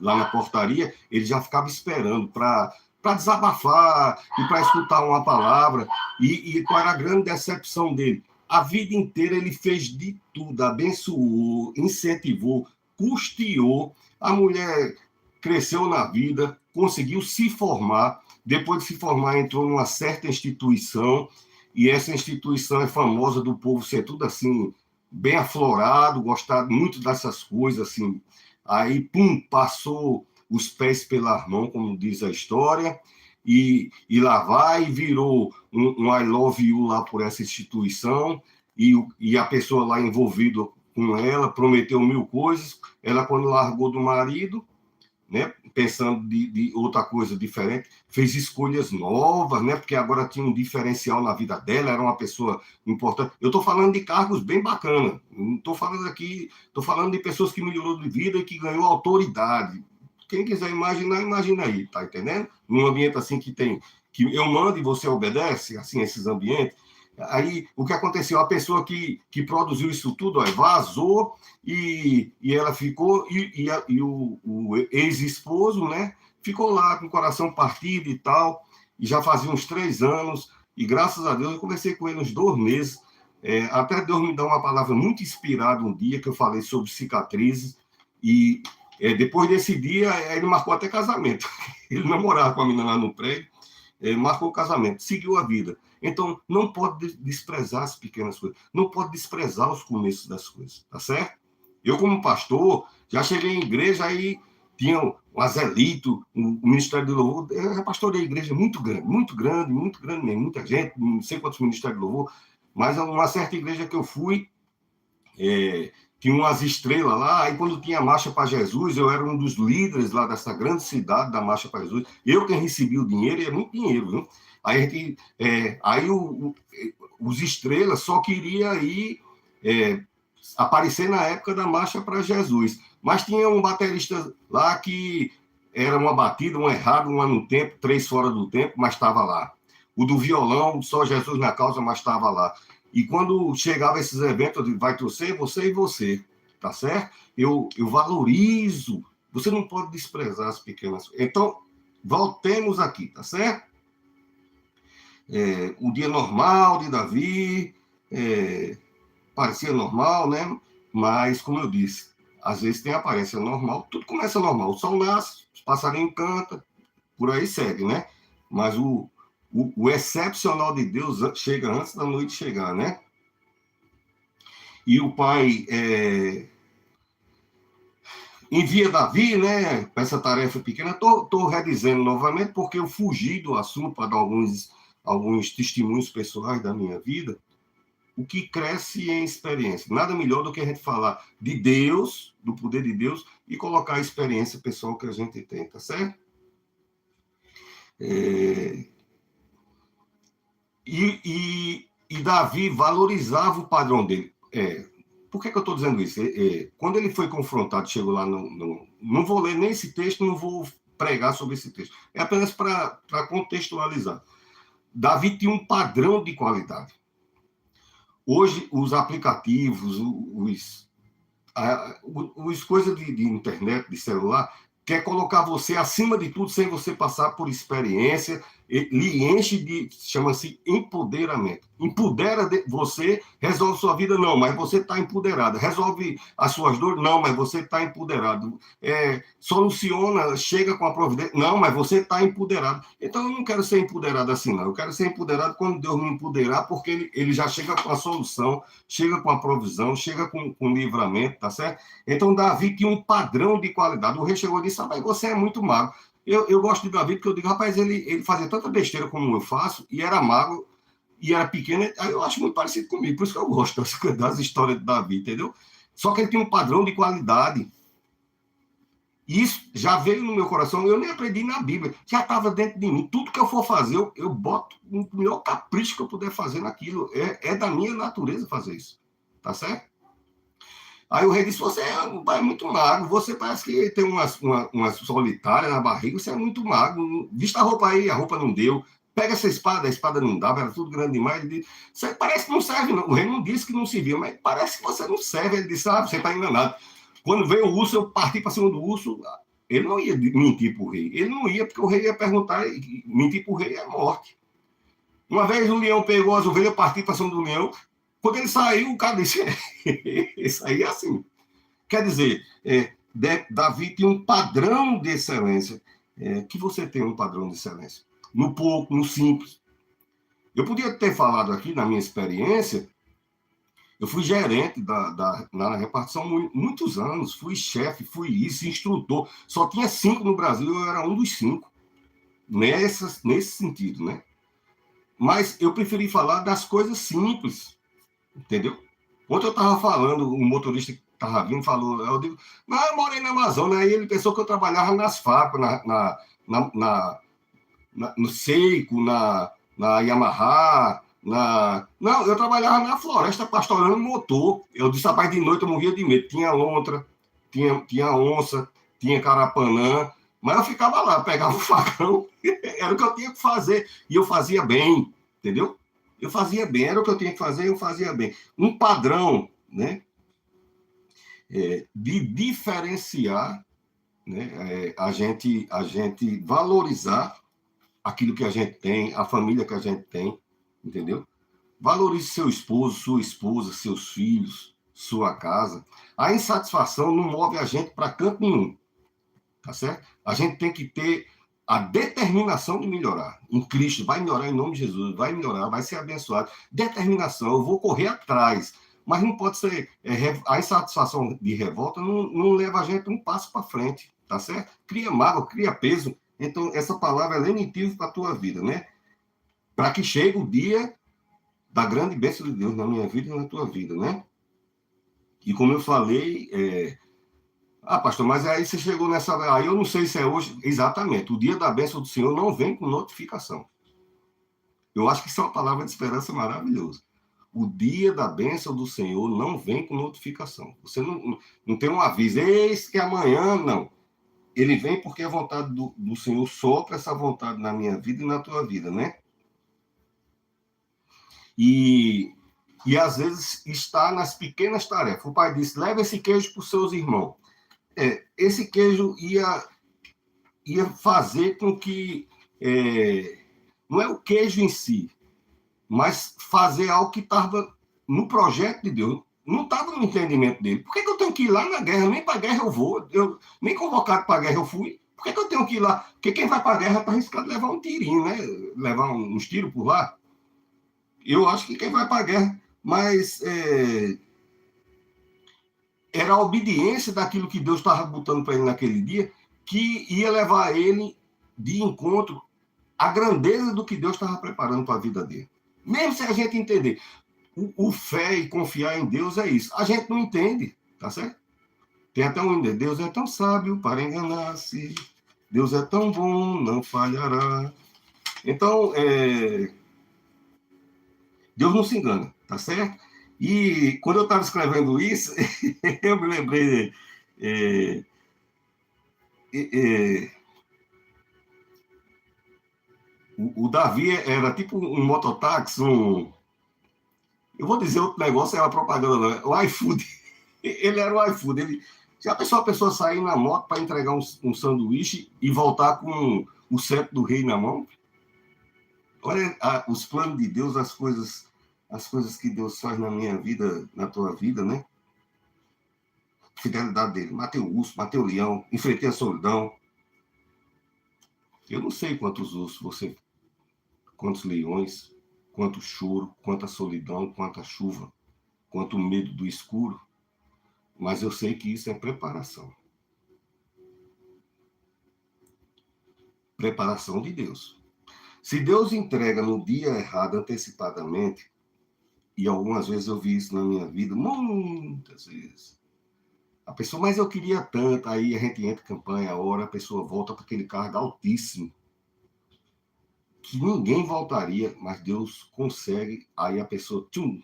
lá na portaria, ele já ficava esperando para desabafar e para escutar uma palavra. E qual era a grande decepção dele? A vida inteira ele fez de tudo, abençoou, incentivou, custeou. A mulher cresceu na vida, conseguiu se formar. Depois de se formar, entrou numa certa instituição, e essa instituição é famosa do povo ser tudo assim, bem aflorado, gostar muito dessas coisas, assim. Aí, pum, passou os pés pela mão, como diz a história, e lá vai, virou um I love you lá por essa instituição, e a pessoa lá envolvida com ela prometeu 1000 coisas. Ela, quando largou do marido, né, pensando de outra coisa diferente, fez escolhas novas, né, porque agora tinha um diferencial na vida dela, era uma pessoa importante. Eu estou falando de cargos bem bacanas, não estou falando aqui, estou falando de pessoas que melhorou de vida e que ganhou autoridade. Quem quiser imaginar, imagina aí, tá entendendo? Num ambiente assim que eu mando e você obedece, assim, esses ambientes. Aí, o que aconteceu? A pessoa que produziu isso tudo, ó, vazou e ela ficou, e o ex-esposo, né, ficou lá com o coração partido e tal, e já fazia uns 3 anos, e graças a Deus eu conversei com ele uns 2 meses, até Deus me dá uma palavra muito inspirada um dia, que eu falei sobre cicatrizes, e depois desse dia ele marcou até casamento. Ele namorava com a menina lá no prédio, marcou o casamento, seguiu a vida. Então, não pode desprezar as pequenas coisas, não pode desprezar os começos das coisas, tá certo? Eu, como pastor, já cheguei em igreja, aí tinha um Azelito, o Ministério do Louvor. Eu pastorei a igreja muito grande mesmo, muita gente, não sei quantos ministérios do louvor, mas uma certa igreja que eu fui, tinha umas estrelas lá, aí quando tinha a Marcha para Jesus, eu era um dos líderes lá dessa grande cidade da Marcha para Jesus, eu quem recebi o dinheiro, e é muito dinheiro, viu? Aí, os estrelas só queria ir aparecer na época da Marcha para Jesus, mas tinha um baterista lá que era uma batida, um errado, uma no tempo, 3 fora do tempo, mas estava lá. O do violão, só Jesus na causa, mas estava lá. E quando chegava esses eventos, eu digo, vai torcer você e você, tá certo? Eu valorizo, você não pode desprezar as pequenas. Então, voltemos aqui, tá certo? O dia normal de Davi, parecia normal, né? Mas, como eu disse, às vezes tem aparência normal, tudo começa normal. O sol nasce, os passarinhos cantam, por aí segue, né? Mas o excepcional de Deus chega antes da noite chegar, né? E o pai envia Davi, né, para essa tarefa pequena. Estou redizendo novamente, porque eu fugi do assunto para dar alguns testemunhos pessoais da minha vida. O que cresce em experiência. Nada melhor do que a gente falar de Deus, do poder de Deus, e colocar a experiência pessoal que a gente tem, tá certo? E Davi valorizava o padrão dele. Por que eu estou dizendo isso? Quando ele foi confrontado, chegou lá, não vou ler nem esse texto, não vou pregar sobre esse texto. É apenas para contextualizar. Davi tinha um padrão de qualidade. Hoje, os aplicativos, os coisas de internet, de celular, quer colocar você acima de tudo sem você passar por experiência, lhe enche de, chama-se empoderamento. Empodera você, resolve sua vida? Não, mas você está empoderado. Resolve as suas dores? Não, mas você está empoderado. Soluciona, chega com a providência? Não, mas você está empoderado. Então, eu não quero ser empoderado assim, não. Eu quero ser empoderado quando Deus me empoderar, porque ele já chega com a solução, chega com a provisão, chega com livramento, tá certo? Então, Davi tinha um padrão de qualidade. O rei chegou e disse, rapaz, você é muito magro. Eu gosto de Davi porque eu digo, rapaz, ele fazia tanta besteira como eu faço, e era magro, e era pequeno, aí eu acho muito parecido comigo, por isso que eu gosto das histórias de Davi, entendeu? Só que ele tinha um padrão de qualidade. Isso já veio no meu coração, eu nem aprendi na Bíblia, já estava dentro de mim. Tudo que eu for fazer, eu boto o melhor capricho que eu puder fazer naquilo. É da minha natureza fazer isso, tá certo? Aí o rei disse, você é muito magro, você parece que tem uma solitária na barriga, você é muito magro, vista a roupa aí, a roupa não deu, pega essa espada, a espada não dava, era tudo grande demais, ele disse, você parece que não serve, não. O rei não disse que não servia, mas parece que você não serve, ele disse, você está enganado. Quando veio o urso, eu parti para cima do urso, ele não ia mentir para o rei, ele não ia, porque o rei ia perguntar, mentir para o rei é morte. Uma vez o leão pegou as ovelhas, eu parti para cima do leão. Quando ele saiu, o cara disse, isso aí é assim. Quer dizer, Davi tinha um padrão de excelência, que você tem um padrão de excelência. No pouco, no simples. Eu podia ter falado aqui, na minha experiência, eu fui gerente na repartição muitos anos, fui chefe, fui isso, instrutor. Só tinha 5 no Brasil, eu era um dos 5. Nesse sentido, né? Mas eu preferi falar das coisas simples. Entendeu? Ontem eu estava falando, um motorista que estava vindo falou, eu digo, não, eu morei na Amazônia, aí ele pensou que eu trabalhava nas fábricas, no Seiko, na Yamaha, Não, eu trabalhava na floresta pastorando motor. Eu disse, rapaz, de noite eu morria de medo. Tinha lontra, tinha onça, tinha carapanã, mas eu ficava lá, pegava o facão, era o que eu tinha que fazer, e eu fazia bem, entendeu? Eu fazia bem, era o que eu tinha que fazer, eu fazia bem. Um padrão, né, de diferenciar, né, a gente valorizar aquilo que a gente tem, a família que a gente tem, entendeu? Valorize seu esposo, sua esposa, seus filhos, sua casa. A insatisfação não move a gente para canto nenhum, tá certo? A gente tem que ter a determinação de melhorar. Em Cristo, vai melhorar em nome de Jesus, vai melhorar, vai ser abençoado. Determinação, eu vou correr atrás. Mas não pode ser... a insatisfação de revolta não leva a gente um passo para frente. tá certo? Cria mágoa, cria peso. Então, essa palavra é lenitivo para a tua vida, né? Para que chegue o dia da grande bênção de Deus na minha vida e na tua vida, né? E como eu falei, pastor, mas aí você chegou nessa. Aí eu não sei se é hoje. Exatamente. O dia da bênção do Senhor não vem com notificação. Eu acho que isso é uma palavra de esperança maravilhosa. O dia da bênção do Senhor não vem com notificação. Você não tem um aviso, eis que amanhã, não. Ele vem porque a vontade do Senhor sopra essa vontade na minha vida e na tua vida, né? E às vezes está nas pequenas tarefas. O pai disse, leva esse queijo para os seus irmãos. Esse queijo ia fazer com que... não é o queijo em si, mas fazer algo que estava no projeto de Deus. Não estava no entendimento dele. Por que eu tenho que ir lá na guerra? Nem para a guerra eu vou. Nem convocado para a guerra eu fui. Por que eu tenho que ir lá? Porque quem vai para a guerra está arriscado levar um tirinho, né? Levar uns tiros por lá. Eu acho que quem vai para a guerra... Mas era a obediência daquilo que Deus estava botando para ele naquele dia que ia levar ele de encontro à grandeza do que Deus estava preparando para a vida dele. Mesmo se a gente entender, o fé e confiar em Deus é isso. A gente não entende, tá certo? Tem até um hino, Deus é tão sábio para enganar-se, Deus é tão bom, não falhará. Então, Deus não se engana, tá certo? E quando eu estava escrevendo isso, eu me lembrei... o Davi era tipo um mototáxi, eu vou dizer outro negócio, era propaganda, não é? O iFood. Ele era o iFood. Já pensou a pessoa sair na moto para entregar um sanduíche e voltar com o cetro do rei na mão? Olha os planos de Deus, as coisas que Deus faz na minha vida, na tua vida, né? Fidelidade dele. Matei o urso, matei o leão, enfrentei a solidão. Eu não sei quantos ursos quantos leões, quanto choro, quanta solidão, quanta chuva, quanto medo do escuro, mas eu sei que isso é preparação. Preparação de Deus. Se Deus entrega no dia errado, antecipadamente, e algumas vezes eu vi isso na minha vida, muitas vezes, a pessoa, mas eu queria tanto, aí a gente entra em campanha, a hora, a pessoa volta para aquele cargo altíssimo, que ninguém voltaria, mas Deus consegue, aí a pessoa, tchum,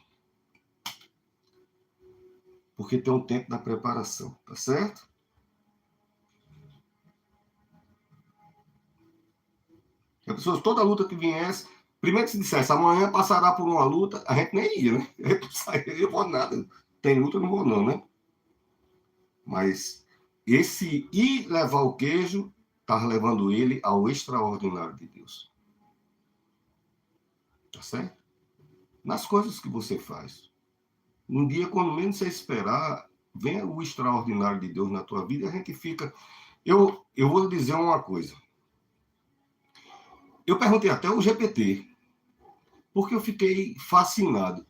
porque tem um tempo da preparação, tá certo? A pessoa, toda luta que viesse, primeiro que se dissesse, amanhã passará por uma luta, a gente nem ia, né? Eu vou nada, tem luta, eu não vou não, né? Mas esse ir levar o queijo, está levando ele ao extraordinário de Deus. Tá certo? Nas coisas que você faz. Um dia, quando menos você esperar, vem o extraordinário de Deus na tua vida, a gente fica... Eu vou dizer uma coisa. Eu perguntei até ao GPT, porque eu fiquei fascinado.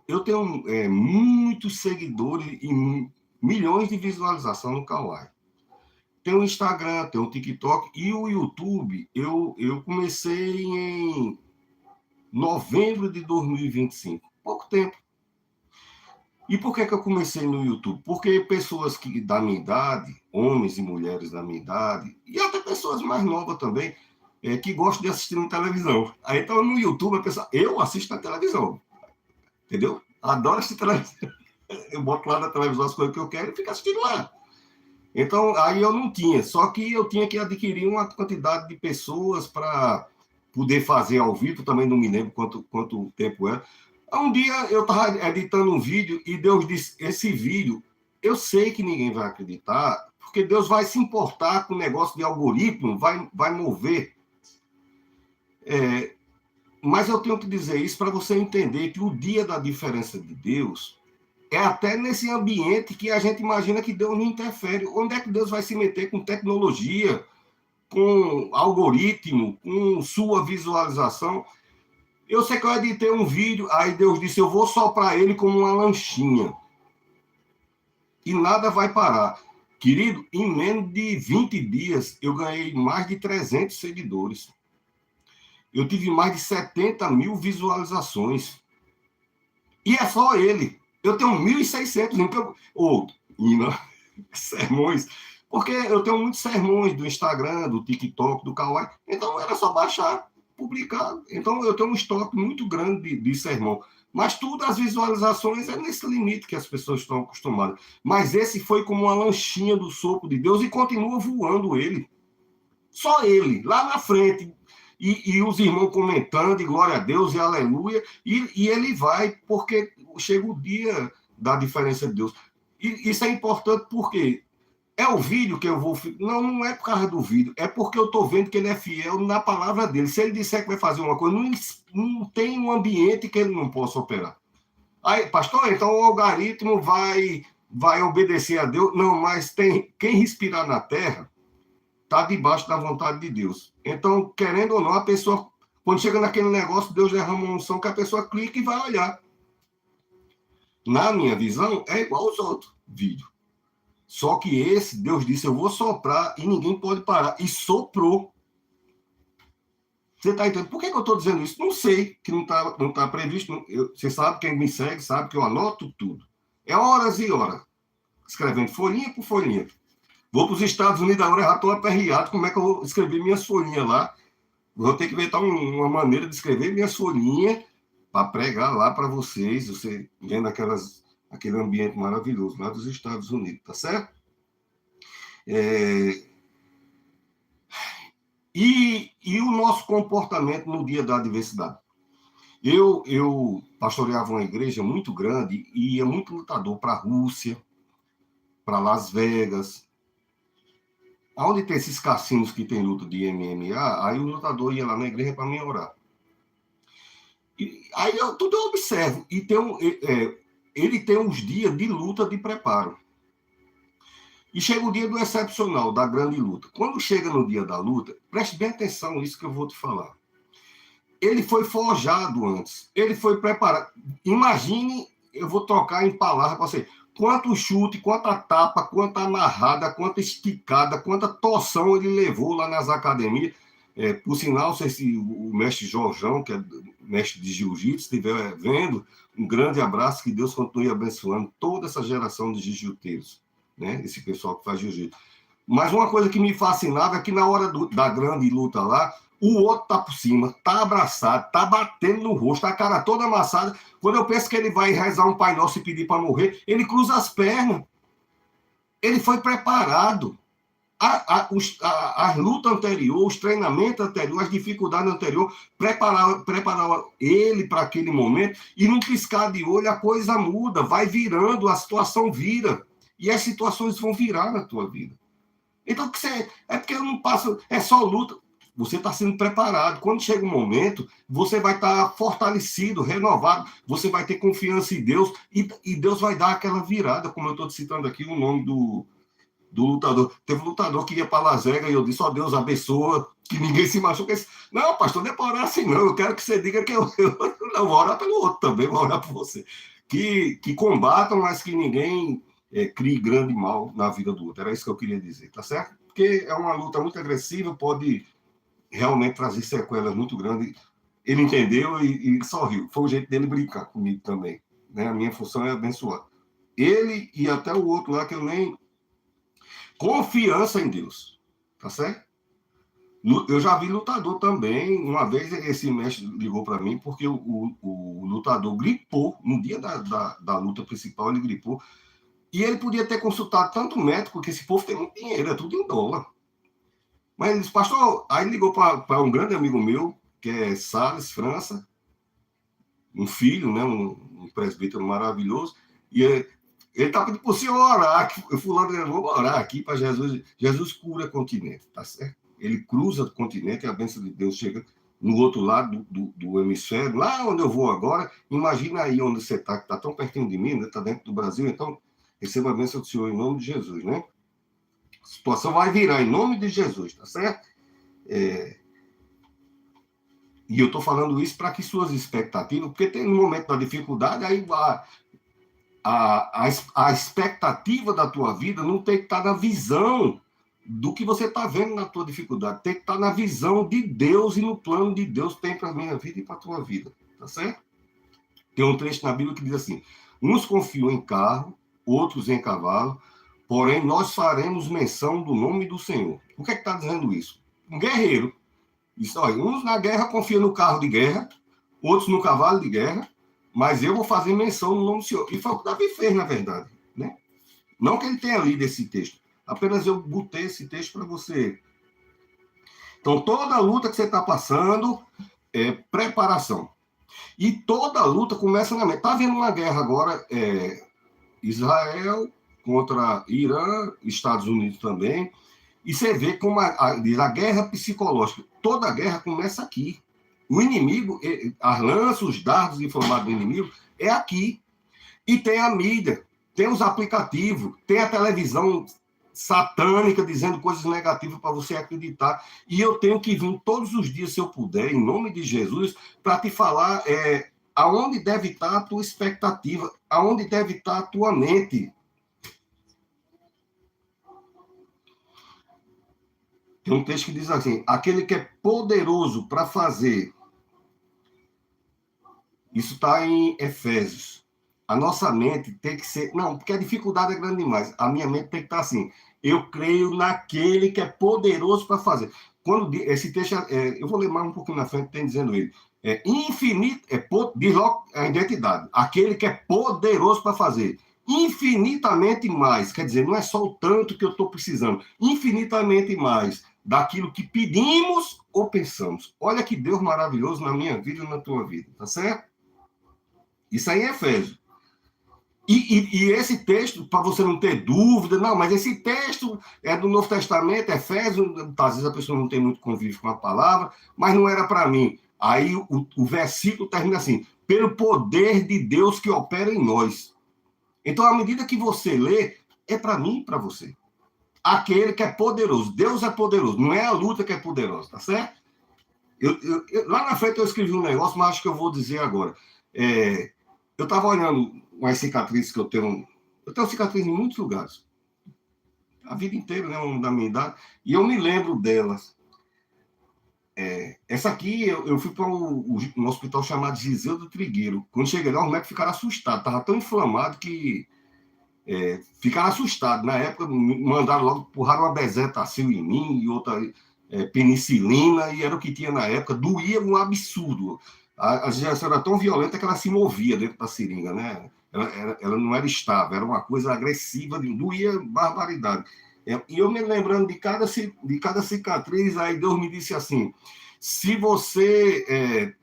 Eu tenho muitos seguidores e milhões de visualizações no Kawaii. Tem o Instagram, tem o TikTok e o YouTube. Eu comecei em novembro de 2025, pouco tempo. E por que eu comecei no YouTube? Porque pessoas da minha idade, homens e mulheres da minha idade, e até pessoas mais novas também, que gostam de assistir na televisão. Aí, então, no YouTube, a pessoa, eu assisto na televisão, entendeu? Adoro assistir televisão. Eu boto lá na televisão as coisas que eu quero e fico assistindo lá. Então, aí eu não tinha, só que eu tinha que adquirir uma quantidade de pessoas para poder fazer ao vivo, também não me lembro quanto tempo era. Um dia eu estava editando um vídeo e Deus disse, esse vídeo, eu sei que ninguém vai acreditar, porque Deus vai se importar com o negócio de algoritmo, vai mover. Mas eu tenho que dizer isso para você entender que o dia da diferença de Deus é até nesse ambiente que a gente imagina que Deus não interfere. Onde é que Deus vai se meter com tecnologia, com algoritmo, com sua visualização? Eu sei que eu editei um vídeo, aí Deus disse, eu vou soprar ele como uma lanchinha. E nada vai parar. Querido, em menos de 20 dias, eu ganhei mais de 300 seguidores. Eu tive mais de 70 mil visualizações. E é só ele. Eu tenho 1.600 sermões, porque eu tenho muitos sermões do Instagram, do TikTok, do Kawaii. Então, era só baixar, publicar. Então, eu tenho um estoque muito grande de sermão. Mas tudo, as visualizações, é nesse limite que as pessoas estão acostumadas. Mas esse foi como uma lanchinha do sopro de Deus e continua voando ele. Só ele, lá na frente. E os irmãos comentando, e glória a Deus, e aleluia. E ele vai, porque chega o dia da diferença de Deus. E isso é importante porque é o vídeo que eu vou... Não é por causa do vídeo, é porque eu estou vendo que ele é fiel na palavra dele. Se ele disser que vai fazer uma coisa, não tem um ambiente que ele não possa operar. Aí, pastor, então o algoritmo vai obedecer a Deus? Não, mas quem respirar na terra está debaixo da vontade de Deus. Então, querendo ou não, a pessoa, quando chega naquele negócio, Deus derrama uma unção que a pessoa clica e vai olhar. Na minha visão, é igual aos outros vídeos. Só que esse, Deus disse, eu vou soprar e ninguém pode parar. E soprou. Você está entendendo? Por que eu estou dizendo isso? Não sei, que não tá previsto. Você sabe, quem me segue sabe que eu anoto tudo. É horas e horas. Escrevendo folhinha por folhinha. Vou para os Estados Unidos agora, já estou aperreado. Como é que eu vou escrever minhas folhinhas lá? Vou ter que inventar uma maneira de escrever minhas folhinhas para pregar lá para vocês, você vendo aquele ambiente maravilhoso lá dos Estados Unidos, tá certo? E o nosso comportamento no dia da adversidade. Eu pastoreava uma igreja muito grande e ia muito lutador para a Rússia, para Las Vegas. Onde tem esses cassinos que tem luta de MMA, aí o lutador ia lá na igreja para me orar. E aí tudo eu observo. E ele tem uns dias de luta de preparo. E chega o dia do excepcional, da grande luta. Quando chega no dia da luta, preste bem atenção nisso que eu vou te falar. Ele foi forjado antes. Ele foi preparado. Imagine, eu vou trocar em palavras para você. Quanto chute, quanta tapa, quanta amarrada, quanta esticada, quanta torção ele levou lá nas academias. Por sinal, se o mestre Jorjão, que é mestre de jiu-jitsu, estiver vendo, um grande abraço, que Deus continue abençoando toda essa geração de jiu-jiteiros, né? Esse pessoal que faz jiu-jitsu. Mas uma coisa que me fascinava é que na hora da grande luta lá, o outro tá por cima, tá abraçado, tá batendo no rosto, a cara toda amassada. Quando eu penso que ele vai rezar um Pai Nosso e pedir para morrer, ele cruza as pernas. Ele foi preparado. As lutas anteriores, os treinamentos anteriores, as dificuldades anteriores, prepararam ele para aquele momento, e num piscar de olho a coisa muda, vai virando, a situação vira. E as situações vão virar na tua vida. Então, é porque eu não passo, é só luta. Você está sendo preparado. Quando chega um momento, você vai estar fortalecido, renovado, você vai ter confiança em Deus, e Deus vai dar aquela virada, como eu estou citando aqui o nome do lutador. Teve um lutador que ia para Las Vegas e eu disse, ó, Deus abençoa, que ninguém se machuque. Não, pastor, não é para orar assim, não. Eu quero que você diga que eu vou orar pelo outro também, vou orar por você. Que combatam, mas que ninguém crie grande mal na vida do outro. Era isso que eu queria dizer, tá certo? Porque é uma luta muito agressiva, pode realmente trazer sequelas muito grandes. Ele entendeu e sorriu. Foi o jeito dele brincar comigo também, né? A minha função é abençoar. Ele e até o outro lá, que eu nem... Confiança em Deus, tá certo? Eu já vi lutador também. Uma vez esse mestre ligou para mim porque o lutador gripou no dia da luta principal, ele gripou. E ele podia ter consultado tanto médico, que esse povo tem muito dinheiro, é tudo em dólar. Mas ele disse, pastor, aí ele ligou para um grande amigo meu, que é Salles, França, um filho, né, um presbítero maravilhoso, e ele está pedindo para o senhor orar, eu fulano, eu vou orar aqui para Jesus. Jesus cura continente, tá certo? Ele cruza o continente e a bênção de Deus chega no outro lado do hemisfério, lá onde eu vou agora. Imagina aí onde você está, que está tão pertinho de mim, né? Está dentro do Brasil, então receba a bênção do Senhor em nome de Jesus, né? A situação vai virar em nome de Jesus, tá certo? E eu estou falando isso para que suas expectativas, porque tem um momento da dificuldade, aí a expectativa da tua vida não tem que estar na visão do que você está vendo na tua dificuldade. Tem que estar na visão de Deus e no plano de Deus tem para a minha vida e para a tua vida. Tá certo? Tem um trecho na Bíblia que diz assim: uns confiam em carro, outros em cavalo, porém nós faremos menção do nome do Senhor. O que é que está dizendo isso? Um guerreiro. Isso, olha, uns na guerra confiam no carro de guerra, outros no cavalo de guerra, mas eu vou fazer menção no nome do Senhor. E foi o que Davi fez, na verdade. Né? Não que ele tenha lido esse texto, apenas eu botei esse texto para você. Então, toda a luta que você está passando é preparação. E toda a luta começa na mente. Está havendo uma guerra agora, Israel contra Irã, Estados Unidos também, e você vê como a guerra psicológica, toda a guerra começa aqui. O inimigo, as lanças, os dardos inflamados do inimigo, é aqui. E tem a mídia, tem os aplicativos, tem a televisão satânica dizendo coisas negativas para você acreditar. E eu tenho que vir todos os dias, se eu puder, em nome de Jesus, para te falar aonde deve estar a tua expectativa, aonde deve estar a tua mente. Tem um texto que diz assim: aquele que é poderoso para fazer. Isso está em Efésios. A nossa mente tem que ser... Não, porque a dificuldade é grande demais. A minha mente tem que estar assim: eu creio naquele que é poderoso para fazer. Quando esse texto, eu vou ler mais um pouquinho na frente, tem dizendo ele. Infinito, diz logo a identidade. Aquele que é poderoso para fazer. Infinitamente mais. Quer dizer, não é só o tanto que eu estou precisando. Infinitamente mais daquilo que pedimos ou pensamos. Olha que Deus maravilhoso na minha vida e na tua vida. Tá certo? Isso aí é Efésios. E esse texto, para você não ter dúvida, não, mas esse texto é do Novo Testamento, Efésios, às vezes a pessoa não tem muito convívio com a palavra, mas não era para mim. Aí o versículo termina assim: pelo poder de Deus que opera em nós. Então, à medida que você lê, é para mim e para você. Aquele que é poderoso. Deus é poderoso, não é a luta que é poderosa, tá certo? Lá na frente eu escrevi um negócio, mas acho que eu vou dizer agora. Eu estava olhando umas cicatrizes que eu tenho. Eu tenho cicatriz em muitos lugares. A vida inteira, né, da minha idade. E eu me lembro delas. Essa aqui, eu fui para um hospital chamado Giseu do Trigueiro. Quando cheguei lá, os médicos ficaram assustados. Estava tão inflamado que ficaram assustados. Na época, me mandaram logo, empurraram uma bezetacil em mim e outra penicilina, e era o que tinha na época. Doía um absurdo. A injeção era tão violenta que ela se movia dentro da seringa, né? Ela não era estável, era uma coisa agressiva, doía barbaridade. E eu me lembrando de cada cicatriz, aí Deus me disse assim: se você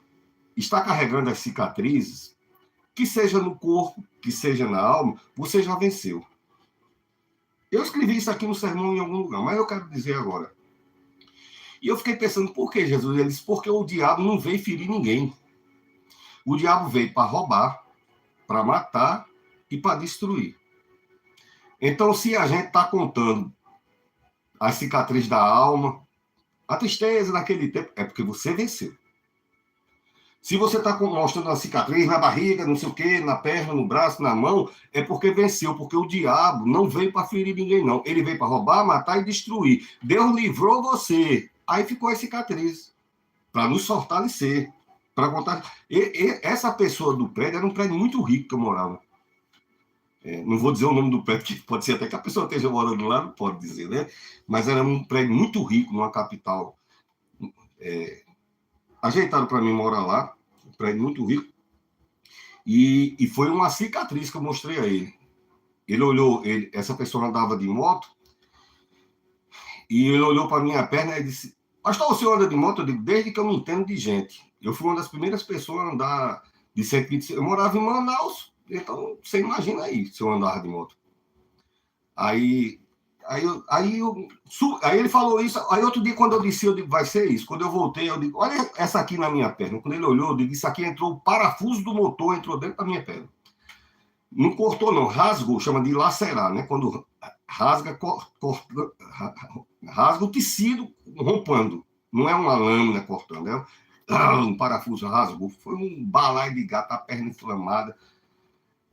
está carregando as cicatrizes, que seja no corpo, que seja na alma, você já venceu. Eu escrevi isso aqui no sermão em algum lugar, mas eu quero dizer agora. E eu fiquei pensando, por que, Jesus? Ele disse: porque o diabo não veio ferir ninguém. O diabo veio para roubar, para matar e para destruir. Então, se a gente está contando as cicatrizes da alma, a tristeza naquele tempo, é porque você venceu. Se você está mostrando uma cicatriz na barriga, não sei o quê, na perna, no braço, na mão, é porque venceu, porque o diabo não veio para ferir ninguém, não. Ele veio para roubar, matar e destruir. Deus livrou você. Aí ficou a cicatriz, para nos fortalecer. Para contar. Essa pessoa do prédio era um prédio muito rico que eu morava. Não vou dizer o nome do prédio, que pode ser até que a pessoa esteja morando lá, não pode dizer, né? Mas era um prédio muito rico, numa capital. Ajeitaram para mim morar lá, um prédio muito rico. E foi uma cicatriz que eu mostrei a ele. Ele olhou, essa pessoa andava de moto, e ele olhou para minha perna e disse: pastor, o senhor anda de moto? Eu digo: desde que eu me entendo de gente. Eu fui uma das primeiras pessoas a andar de 125. Eu morava em Manaus, então você imagina aí se eu andava de moto. Aí ele falou isso. Aí outro dia, quando eu disse, eu digo: vai ser isso. Quando eu voltei, eu digo: olha essa aqui na minha perna. Quando ele olhou, eu digo: isso aqui entrou, o parafuso do motor entrou dentro da minha perna. Não cortou, não, rasgou, chama de lacerar, né? Quando rasga, rasga o tecido rompando. Não é uma lâmina cortando, é um parafuso rasgou. Foi um balaio de gato, a perna inflamada.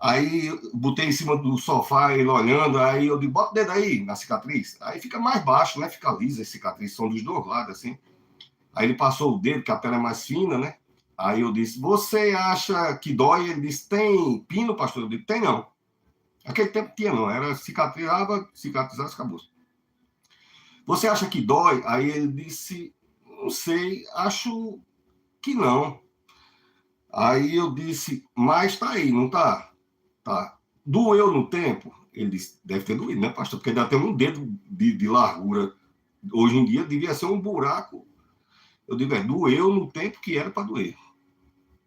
Aí botei em cima do sofá, ele olhando, aí eu digo, bota o dedo aí na cicatriz. Aí fica mais baixo, né? Fica lisa a cicatriz, são dos dois lados, assim. Aí ele passou o dedo, que a pele é mais fina, né? Aí eu disse, você acha que dói? Ele disse, tem pino, pastor? Eu disse, tem não. Naquele tempo tinha não, era cicatrizava, acabou. Você acha que dói? Aí ele disse, não sei, acho que não. Aí eu disse, mas tá aí, não tá? Tá. Doeu no tempo? Ele disse, deve ter doído, né, pastor? Porque dá até um dedo de largura. Hoje em dia devia ser um buraco. Eu digo, doeu no tempo que era para doer.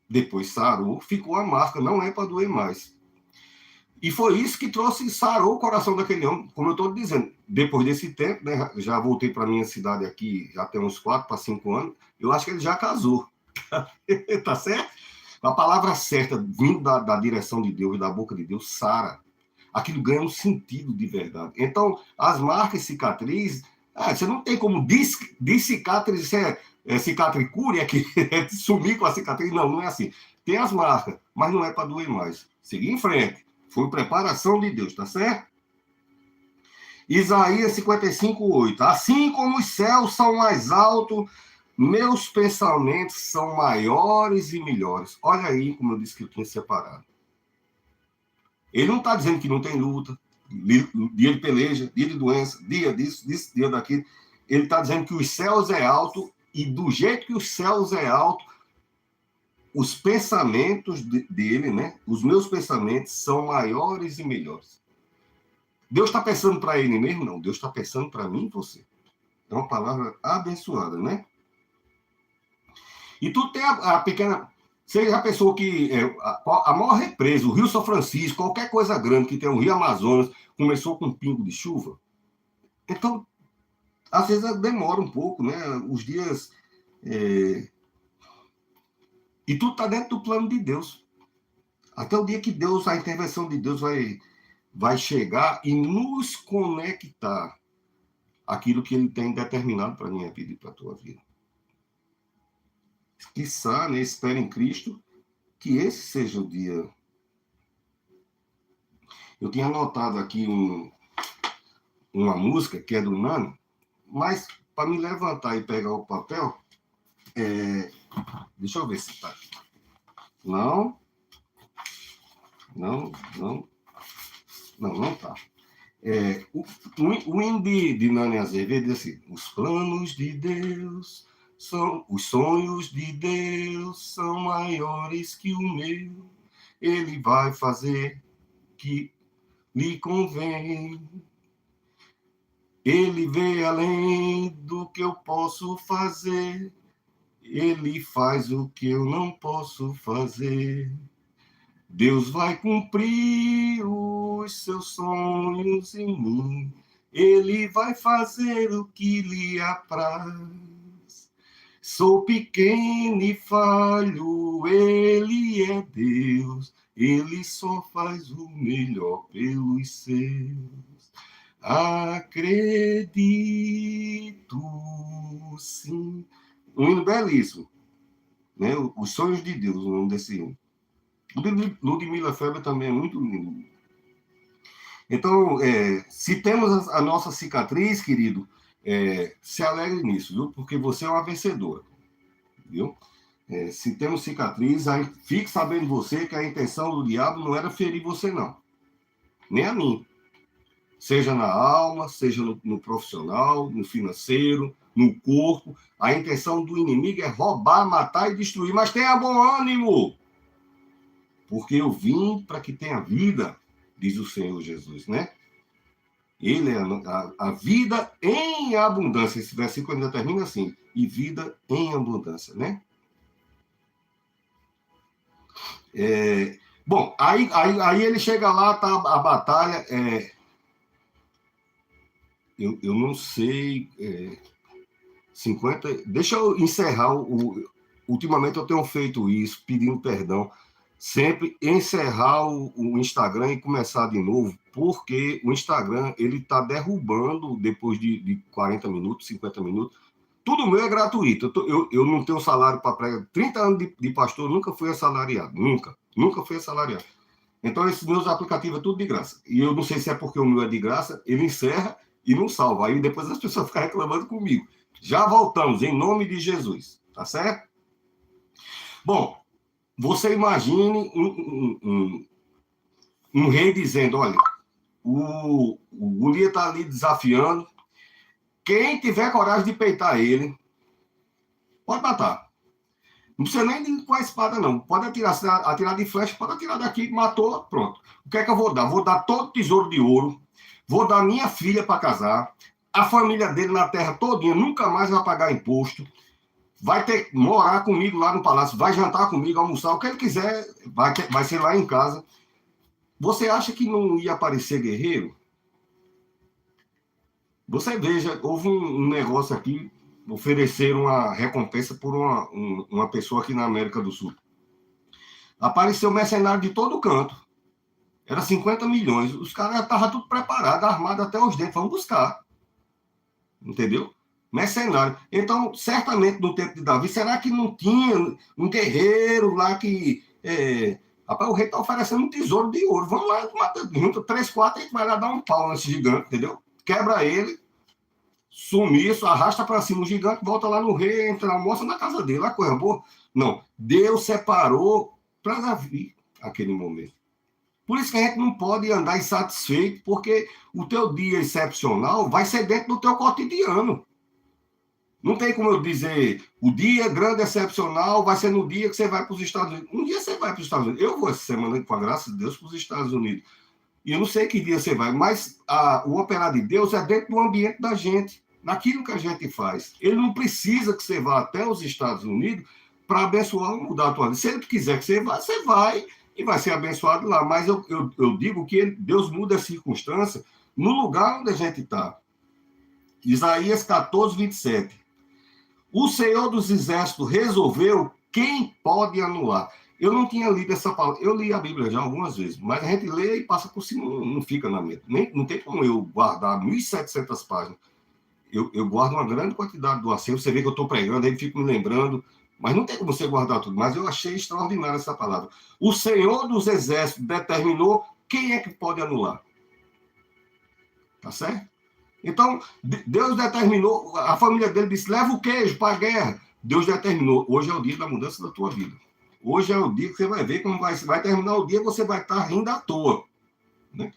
Depois sarou, ficou a marca, não é para doer mais. E foi isso que sarou o coração daquele homem, como eu estou dizendo. Depois desse tempo, né, já voltei para minha cidade aqui, já tem uns 4 para 5 anos, eu acho que ele já casou. Tá certo? A palavra certa, vindo da direção de Deus e da boca de Deus, sara. Aquilo ganha um sentido de verdade. Então, as marcas cicatrizes, você não tem como descicatrizar, cicatricure, que é sumir com a cicatriz. Não, não é assim. Tem as marcas, mas não é para doer mais. Seguir em frente. Foi preparação de Deus, tá certo? Isaías 55:8. Assim como os céus são mais altos, meus pensamentos são maiores e melhores. Olha aí como eu disse que eu tinha separado. Ele não está dizendo que não tem luta, dia de peleja, dia de doença, dia disso, dia daquilo. Ele está dizendo que os céus é alto e do jeito que os céus é alto, os pensamentos dele, né? Os meus pensamentos são maiores e melhores. Deus está pensando para ele mesmo? Não. Deus está pensando para mim e você. É uma palavra abençoada, né? E tu tem a pequena... Você já pensou que a maior represa, o Rio São Francisco, qualquer coisa grande que tem o Rio Amazonas, começou com um pingo de chuva? Então, às vezes demora um pouco, né? Os dias... E tudo está dentro do plano de Deus. Até o dia que Deus, a intervenção de Deus vai chegar e nos conectar aquilo que ele tem determinado para a minha vida e para a tua vida. Quiçá, né, espera em Cristo, que esse seja o dia. Eu tinha anotado aqui uma música que é do Nano, mas para me levantar e pegar o papel, deixa eu ver se está aqui. Não tá. O hino de Nani Azevedo diz assim: os planos de Deus os sonhos de Deus são maiores que o meu. Ele vai fazer que lhe convém. Ele vê além do que eu posso fazer. Ele faz o que eu não posso fazer. Deus vai cumprir os seus sonhos em mim. Ele vai fazer o que lhe apraz. Sou pequeno e falho, ele é Deus. Ele só faz o melhor pelos seus. Acredito, sim. Um hino belíssimo, né? Os sonhos de Deus, o nome desse hino. Ludmila Feber também é muito lindo. Então, se temos a nossa cicatriz, querido, se alegre nisso, viu? Porque você é uma vencedora, viu? Se temos cicatriz, aí fique sabendo você que a intenção do diabo não era ferir você, não. Nem a mim. Seja na alma, seja no profissional, no financeiro, no corpo. A intenção do inimigo é roubar, matar e destruir. Mas tenha bom ânimo, porque eu vim para que tenha vida, diz o Senhor Jesus, né? Ele é a vida em abundância. Esse versículo ainda termina assim: e vida em abundância, né? Bom, aí ele chega lá, tá a batalha. Eu não sei. 50. Deixa eu encerrar. Ultimamente eu tenho feito isso, pedindo perdão. Sempre encerrar o Instagram e começar de novo, porque o Instagram ele está derrubando depois de 40 minutos, 50 minutos. Tudo meu é gratuito. Eu não tenho salário para pregar. 30 anos de pastor, nunca fui assalariado. Nunca fui assalariado. Então, esses meus aplicativos é tudo de graça. E eu não sei se é porque o meu é de graça, ele encerra e não salva. Aí depois as pessoas ficam reclamando comigo. Já voltamos, em nome de Jesus. Tá certo? Bom, você imagine um rei dizendo, olha, o Golias está ali desafiando. Quem tiver coragem de peitar ele, pode matar. Não precisa nem de com a espada, não. Pode atirar de flecha, pode atirar daqui, matou, pronto. O que é que eu vou dar? Vou dar todo o tesouro de ouro, vou dar minha filha para casar, a família dele na terra todinha nunca mais vai pagar imposto, vai ter que morar comigo lá no palácio, vai jantar comigo, almoçar, o que ele quiser, vai ser lá em casa. Você acha que não ia aparecer guerreiro? Você veja, houve um negócio aqui, ofereceram uma recompensa por uma pessoa aqui na América do Sul. Apareceu mercenário de todo canto. Era 50 milhões. Os caras estavam tudo preparados, armados até os dentes. Vamos buscar. Entendeu? Mercenário. Então, certamente, no tempo de Davi, será que não tinha um guerreiro lá que... Rapaz, o rei está oferecendo um tesouro de ouro. Vamos lá, junta 3, 4, a gente vai lá dar um pau nesse gigante, entendeu? Quebra ele, sumiço, arrasta para cima o gigante, volta lá no rei, entra, almoça na casa dele, a coisa boa. Não, Deus separou para Davi aquele momento. Por isso que a gente não pode andar insatisfeito, porque o teu dia excepcional vai ser dentro do teu cotidiano. Não tem como eu dizer, o dia grande excepcional vai ser no dia que você vai para os Estados Unidos. Um dia você vai para os Estados Unidos. Eu vou essa semana, com a graça de Deus, para os Estados Unidos. E eu não sei que dia você vai, mas o operar de Deus é dentro do ambiente da gente, naquilo que a gente faz. Ele não precisa que você vá até os Estados Unidos para abençoar ou mudar a tua vida. Se ele quiser que você vai e vai ser abençoado lá. Mas eu digo que Deus muda a circunstância no lugar onde a gente está. Isaías 14, 27. O Senhor dos Exércitos resolveu quem pode anular. Eu não tinha lido essa palavra. Eu li a Bíblia já algumas vezes, mas a gente lê e passa por cima, não fica na mente. Não tem como eu guardar 1.700 páginas. Eu guardo uma grande quantidade do acervo. Você vê que eu estou pregando, aí fico me lembrando. Mas não tem como você guardar tudo. Mas eu achei extraordinária essa palavra. O Senhor dos Exércitos determinou quem é que pode anular. Tá certo? Então, Deus determinou, a família dele disse, leva o queijo para a guerra. Deus determinou, hoje é o dia da mudança da tua vida. Hoje é o dia que você vai ver como vai terminar o dia, você vai estar rindo à toa. Né?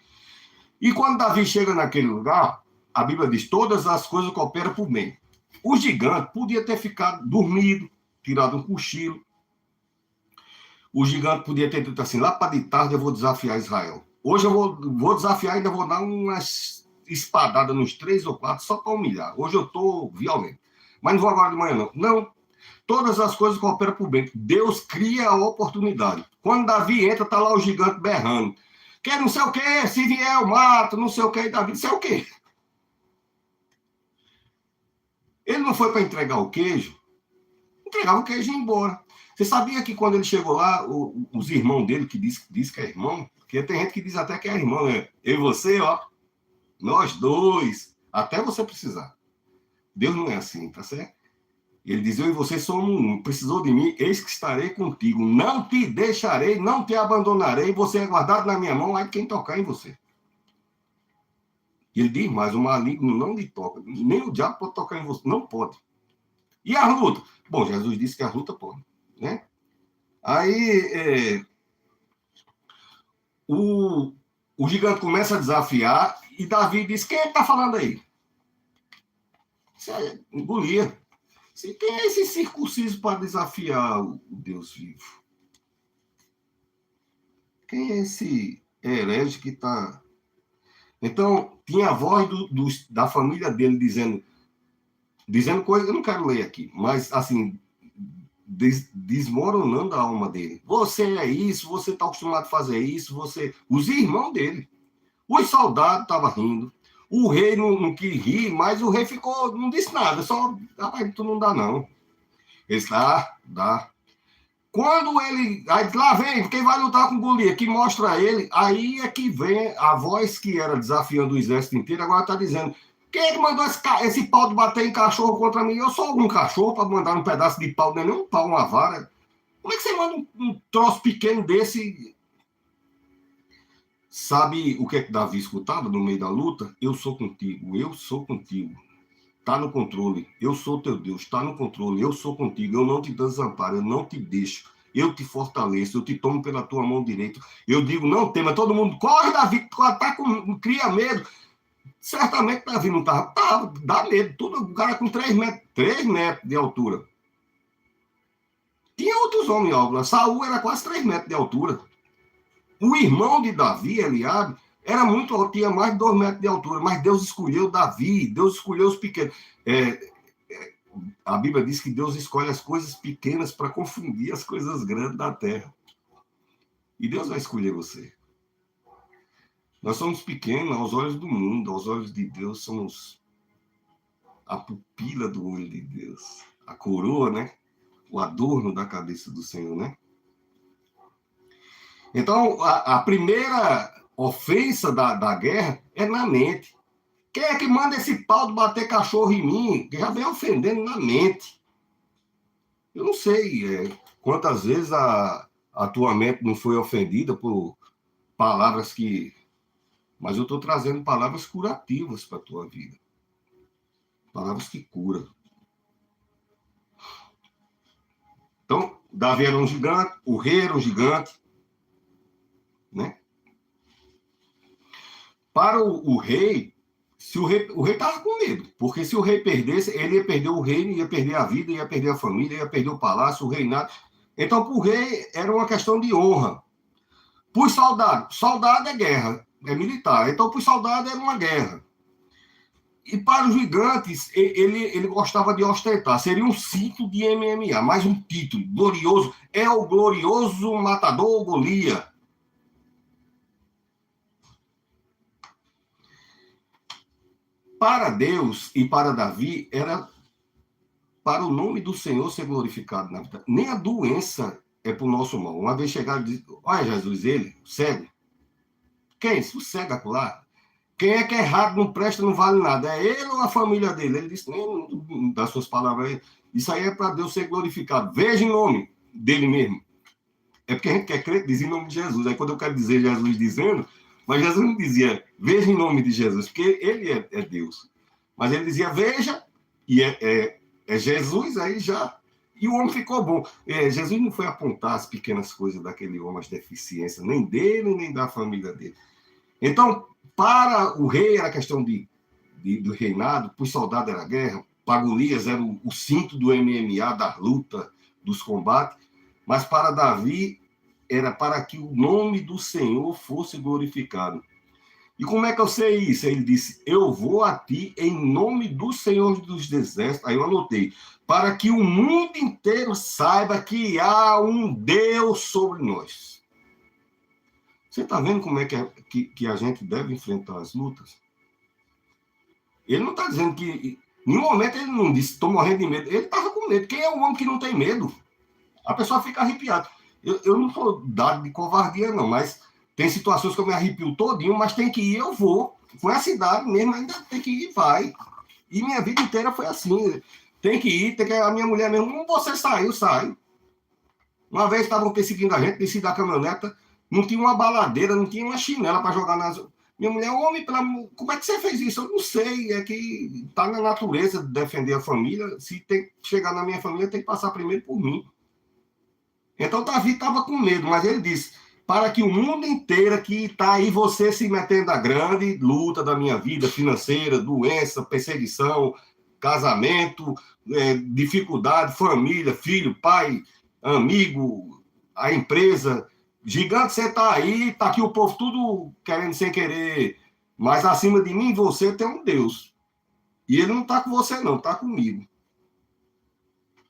E quando Davi chega naquele lugar, a Bíblia diz, todas as coisas cooperam por bem. O gigante podia ter ficado dormido, tirado um cochilo. O gigante podia ter dito assim, lá para de tarde eu vou desafiar Israel. Hoje eu vou desafiar, ainda vou dar umas espadada nos 3 ou 4 só para humilhar. Hoje eu estou violento. Mas não vou agora de manhã, não. Não. Todas as coisas cooperam por bem. Deus cria a oportunidade. Quando Davi entra, está lá o gigante berrando. Quer não sei o quê, se vier eu mato, não sei o quê. E Davi, não sei o quê. Ele não foi para entregar o queijo. Entregava o queijo e ia embora. Você sabia que quando ele chegou lá, os irmãos dele, que diz que é irmão, porque tem gente que diz até que é irmão, né? Eu e você, ó. Nós dois, até você precisar. Deus não é assim, tá certo? Ele diz, eu e você somos um. Precisou de mim, eis que estarei contigo. Não te deixarei, não te abandonarei. Você é guardado na minha mão, aí quem tocar em você. Ele diz mais, o maligno não lhe toca. Nem o diabo pode tocar em você. Não pode. E a luta? Bom, Jesus disse que a luta pode. Né? Aí, o gigante começa a desafiar e Davi diz, quem está falando aí? Isso é Golias. Quem é esse circunciso para desafiar o Deus vivo? Quem é esse herege que está... Então, tinha a voz da família dele dizendo coisas, eu não quero ler aqui, mas assim, desmoronando a alma dele. Você é isso, você está acostumado a fazer isso, os irmãos dele. Os soldados estavam rindo. O rei não quis rir, mas o rei não disse nada, só, rapaz, tu não dá não. Ele disse, dá. Quando ele, aí lá vem, quem vai lutar com Golias, que mostra ele, aí é que vem a voz que era desafiando o exército inteiro, agora está dizendo, quem é que mandou esse pau de bater em cachorro contra mim? Eu sou algum cachorro para mandar um pedaço de pau, não é nem um pau, uma vara. Como é que você manda um troço pequeno desse? Sabe o que é que Davi escutava no meio da luta? Eu sou contigo, eu sou contigo. Está no controle. Eu sou teu Deus, está no controle. Eu sou contigo, eu não te desamparo, eu não te deixo. Eu te fortaleço, eu te tomo pela tua mão direita. Eu digo, não tema, todo mundo corre, Davi, tá com, cria medo. Certamente Davi não estava, dá medo. Tudo, o cara com 3 metros de altura. Tinha outros homens, ó, Saul era quase 3 metros de altura. O irmão de Davi, Eliabe, era muito alto, tinha mais de 2 metros de altura, mas Deus escolheu Davi, Deus escolheu os pequenos. A Bíblia diz que Deus escolhe as coisas pequenas para confundir as coisas grandes da terra. E Deus vai escolher você. Nós somos pequenos aos olhos do mundo, aos olhos de Deus, somos a pupila do olho de Deus, a coroa, né? O adorno da cabeça do Senhor, né? Então, a primeira ofensa da guerra é na mente. Quem é que manda esse pau de bater cachorro em mim? Já vem ofendendo na mente. Eu não sei quantas vezes a tua mente não foi ofendida por palavras que... Mas eu estou trazendo palavras curativas para a tua vida. Palavras que curam. Então, Davi era um gigante, o rei era um gigante, né? Para o rei, se o rei estava com medo, porque se o rei perdesse, ele ia perder o reino, ia perder a vida, ia perder a família, ia perder o palácio, o reinado. Então, para o rei, era uma questão de honra. Para os soldados, soldado é guerra, é militar. Então, para os soldados, era uma guerra. E para os gigantes, ele gostava de ostentar. Seria um cinto de MMA, mais um título glorioso. É o glorioso matador Golias. Para Deus e para Davi, era para o nome do Senhor ser glorificado na vida. Nem a doença é para o nosso mal. Uma vez chegaram e disseram, olha Jesus, ele, o cego. Quem? O cego acolá. Quem é que é errado, não presta, não vale nada? É ele ou a família dele? Ele disse, nem das suas palavras, isso aí é para Deus ser glorificado. Veja em nome dele mesmo. É porque a gente quer crer, diz em nome de Jesus. Aí quando eu quero dizer Jesus dizendo, mas Jesus não dizia, veja em nome de Jesus, porque ele é Deus. Mas ele dizia, veja, e é Jesus, aí já... E o homem ficou bom. Jesus não foi apontar as pequenas coisas daquele homem, as deficiências, nem dele, nem da família dele. Então, para o rei era questão do reinado, para os soldados era guerra, para Golias era o cinto do MMA, da luta, dos combates, mas para Davi era para que o nome do Senhor fosse glorificado. E como é que eu sei isso? Ele disse, eu vou a ti em nome do Senhor dos Exércitos. Aí eu anotei, para que o mundo inteiro saiba que há um Deus sobre nós. Você está vendo como é que a gente deve enfrentar as lutas? Ele não está dizendo que... Em nenhum momento ele não disse, estou morrendo de medo. Ele estava com medo. Quem é o homem que não tem medo? A pessoa fica arrepiada. Eu não sou dado de covardia, não, mas tem situações que eu me arrepio todinho, mas tem que ir, eu vou. Foi a cidade mesmo, ainda tem que ir, vai. E minha vida inteira foi assim. Tem que ir, a minha mulher mesmo, você saiu, sai. Uma vez estavam perseguindo a gente, desci da caminhoneta, não tinha uma baladeira, não tinha uma chinela para jogar nas... Minha mulher, homem, como é que você fez isso? Eu não sei, é que está na natureza de defender a família. Se tem que chegar na minha família, tem que passar primeiro por mim. Então, Davi estava com medo, mas ele disse, para que o mundo inteiro que está aí, você se metendo a grande luta da minha vida financeira, doença, perseguição, casamento, dificuldade, família, filho, pai, amigo, a empresa... Gigante, você está aí, está aqui o povo tudo querendo sem querer, mas acima de mim, você tem um Deus. E ele não está com você, não, está comigo.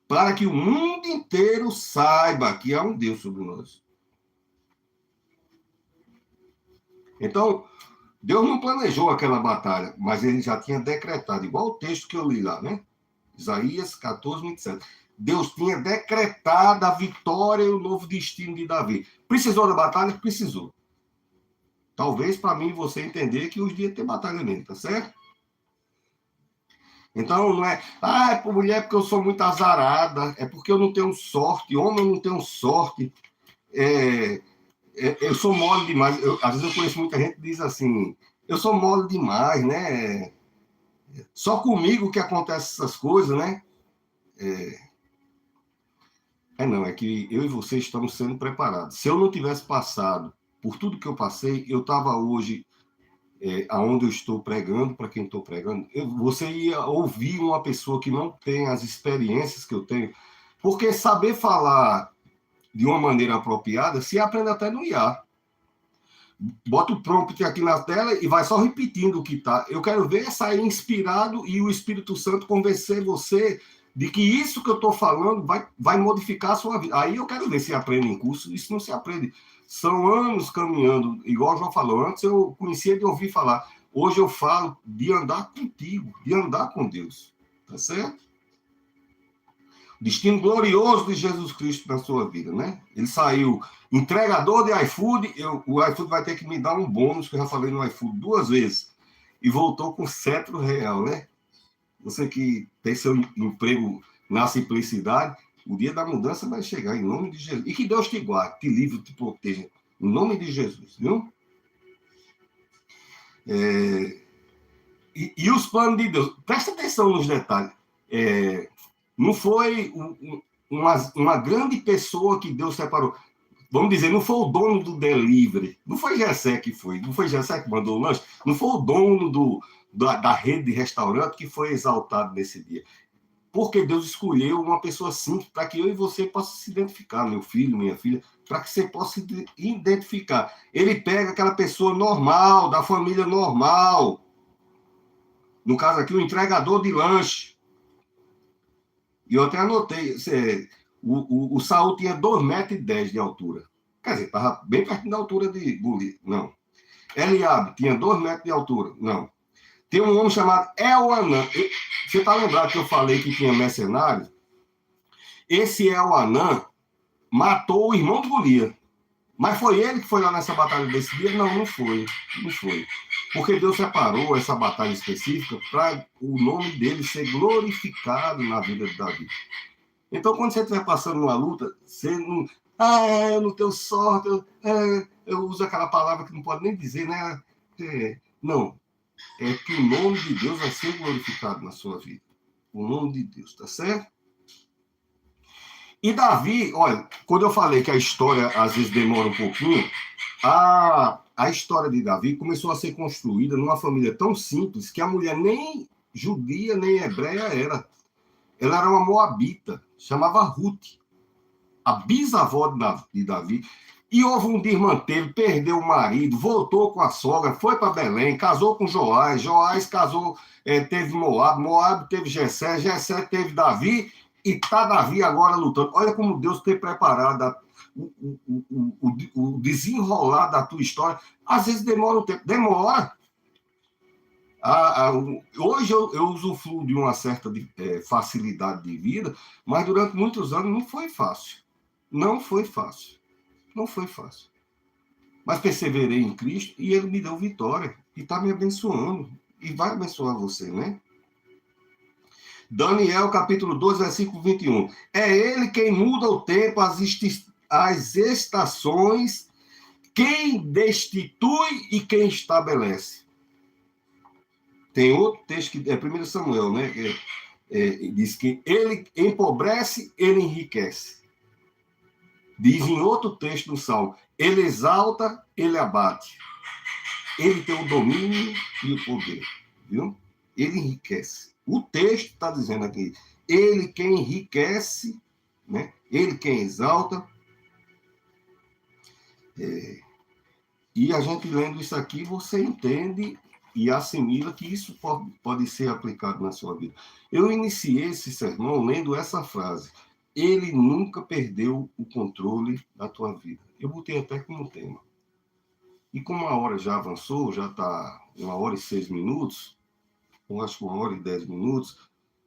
Para que o mundo inteiro saiba que há um Deus sobre nós. Então, Deus não planejou aquela batalha, mas ele já tinha decretado, igual o texto que eu li lá, né? Isaías 14, 27. Deus tinha decretado a vitória e o novo destino de Davi. Precisou da batalha? Precisou. Talvez para mim você entender que os dias tem batalha mesmo, tá certo? Então não é, é por mulher porque eu sou muito azarada, é porque eu não tenho sorte, homem eu não tenho sorte, eu sou mole demais. Às vezes eu conheço muita gente que diz assim, eu sou mole demais, né? Só comigo que acontecem essas coisas, né? Não, é que eu e você estamos sendo preparados. Se eu não tivesse passado por tudo que eu passei, eu estava hoje aonde eu estou pregando, para quem estou pregando, você ia ouvir uma pessoa que não tem as experiências que eu tenho, porque saber falar de uma maneira apropriada, se aprende até no IA. Bota o prompt aqui na tela e vai só repetindo o que está. Eu quero ver sair inspirado e o Espírito Santo convencer você de que isso que eu estou falando vai modificar a sua vida. Aí eu quero ver se aprende em curso. Isso não se aprende. São anos caminhando, igual o João falou. Antes eu conhecia de ouvir falar. Hoje eu falo de andar contigo, de andar com Deus. Tá certo? Destino glorioso de Jesus Cristo na sua vida, né? Ele saiu entregador de iFood, o iFood vai ter que me dar um bônus, que eu já falei no iFood 2 vezes, e voltou com cetro real, né? Você que tem seu emprego na simplicidade, o dia da mudança vai chegar em nome de Jesus. E que Deus te guarde, te livre, te proteja, em nome de Jesus, viu? E os planos de Deus, presta atenção nos detalhes. Não foi uma grande pessoa que Deus separou. Vamos dizer, não foi o dono do delivery. Não foi Gessé que foi. Não foi Gessé que mandou o lanche. Não foi o dono da rede de restaurante que foi exaltado nesse dia. Porque Deus escolheu uma pessoa simples para que eu e você possa se identificar, meu filho, minha filha, para que você possa se identificar. Ele pega aquela pessoa normal, da família normal. No caso aqui, o entregador de lanche. E eu até anotei, o Saul tinha 2,10 m de altura. Quer dizer, estava bem perto da altura de Golias. Não. Eliabe tinha 2 metros de altura. Não. Tem um homem chamado El-Anã. Você está lembrado que eu falei que tinha mercenário? Esse El-Anã matou o irmão de Golias. Mas foi ele que foi lá nessa batalha desse dia? Não, não foi. Não foi. Porque Deus separou essa batalha específica para o nome dele ser glorificado na vida de Davi. Então, quando você estiver passando uma luta, você não... eu não tenho sorte, eu uso aquela palavra que não pode nem dizer, né? Não. É que o nome de Deus vai ser glorificado na sua vida. O nome de Deus, tá certo? E Davi, olha, quando eu falei que a história às vezes demora um pouquinho, a história de Davi começou a ser construída numa família tão simples que a mulher nem judia nem hebreia era. Ela era uma moabita, chamava Ruth, a bisavó de Davi. E houve um desmantelo, perdeu o marido, voltou com a sogra, foi para Belém, casou com Joás, Joás casou, teve Moab teve Jessé, Jessé teve Davi, e está Davi agora lutando. Olha como Deus tem preparado o desenrolar da tua história. Às vezes demora um tempo, demora. Hoje eu usufruo de uma certa facilidade de vida, mas durante muitos anos não foi fácil. Não foi fácil. Não foi fácil. Mas perseverei em Cristo e Ele me deu vitória. E está me abençoando. E vai abençoar você, né? Daniel, capítulo 2, versículo 21. É Ele quem muda o tempo, as estações, quem destitui e quem estabelece. Tem outro texto que é 1 Samuel, né? Diz que ele empobrece, ele enriquece. Diz em outro texto do Salmo, ele exalta, ele abate. Ele tem o domínio e o poder, viu? Ele enriquece. O texto está dizendo aqui, ele quem enriquece, né? Ele quem exalta. E a gente lendo isso aqui, você entende e assimila que isso pode ser aplicado na sua vida. Eu iniciei esse sermão lendo essa frase. Ele nunca perdeu o controle da tua vida. Eu botei até como tema. E como a hora já avançou, já está 1h06, ou acho que 1h10,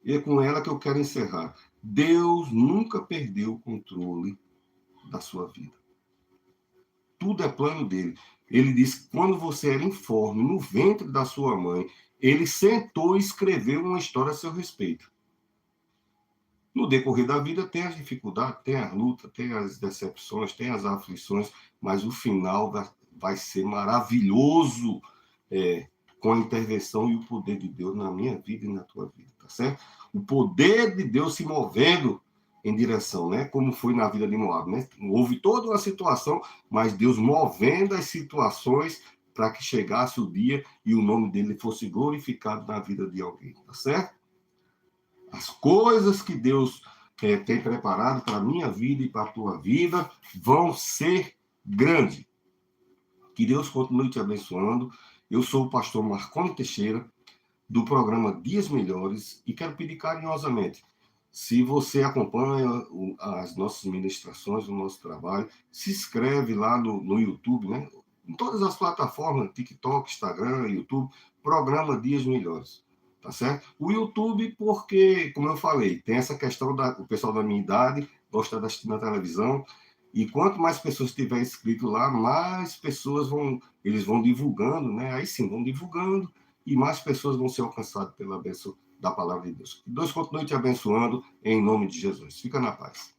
e é com ela que eu quero encerrar. Deus nunca perdeu o controle da sua vida. Tudo é plano dele. Ele diz que quando você era informe, no ventre da sua mãe, ele sentou e escreveu uma história a seu respeito. No decorrer da vida tem as dificuldades, tem as lutas, tem as decepções, tem as aflições, mas o final vai ser maravilhoso, com a intervenção e o poder de Deus na minha vida e na tua vida, tá certo? O poder de Deus se movendo em direção, né? Como foi na vida de Moab, né? Houve toda uma situação, mas Deus movendo as situações para que chegasse o dia e o nome dele fosse glorificado na vida de alguém, tá certo? As coisas que Deus tem preparado para a minha vida e para a tua vida vão ser grandes. Que Deus continue te abençoando. Eu sou o pastor Marconi Teixeira, do programa Dias Melhores, e quero pedir carinhosamente, se você acompanha as nossas ministrações, o nosso trabalho, se inscreve lá no YouTube, né? Em todas as plataformas, TikTok, Instagram, YouTube, programa Dias Melhores, tá certo? O YouTube, porque, como eu falei, tem essa questão o pessoal da minha idade gosta de assistir na televisão, e quanto mais pessoas tiver inscrito lá, mais pessoas eles vão divulgando, né? Aí sim, vão divulgando, e mais pessoas vão ser alcançadas pela bênção da palavra de Deus. Que Deus continue te abençoando em nome de Jesus. Fica na paz.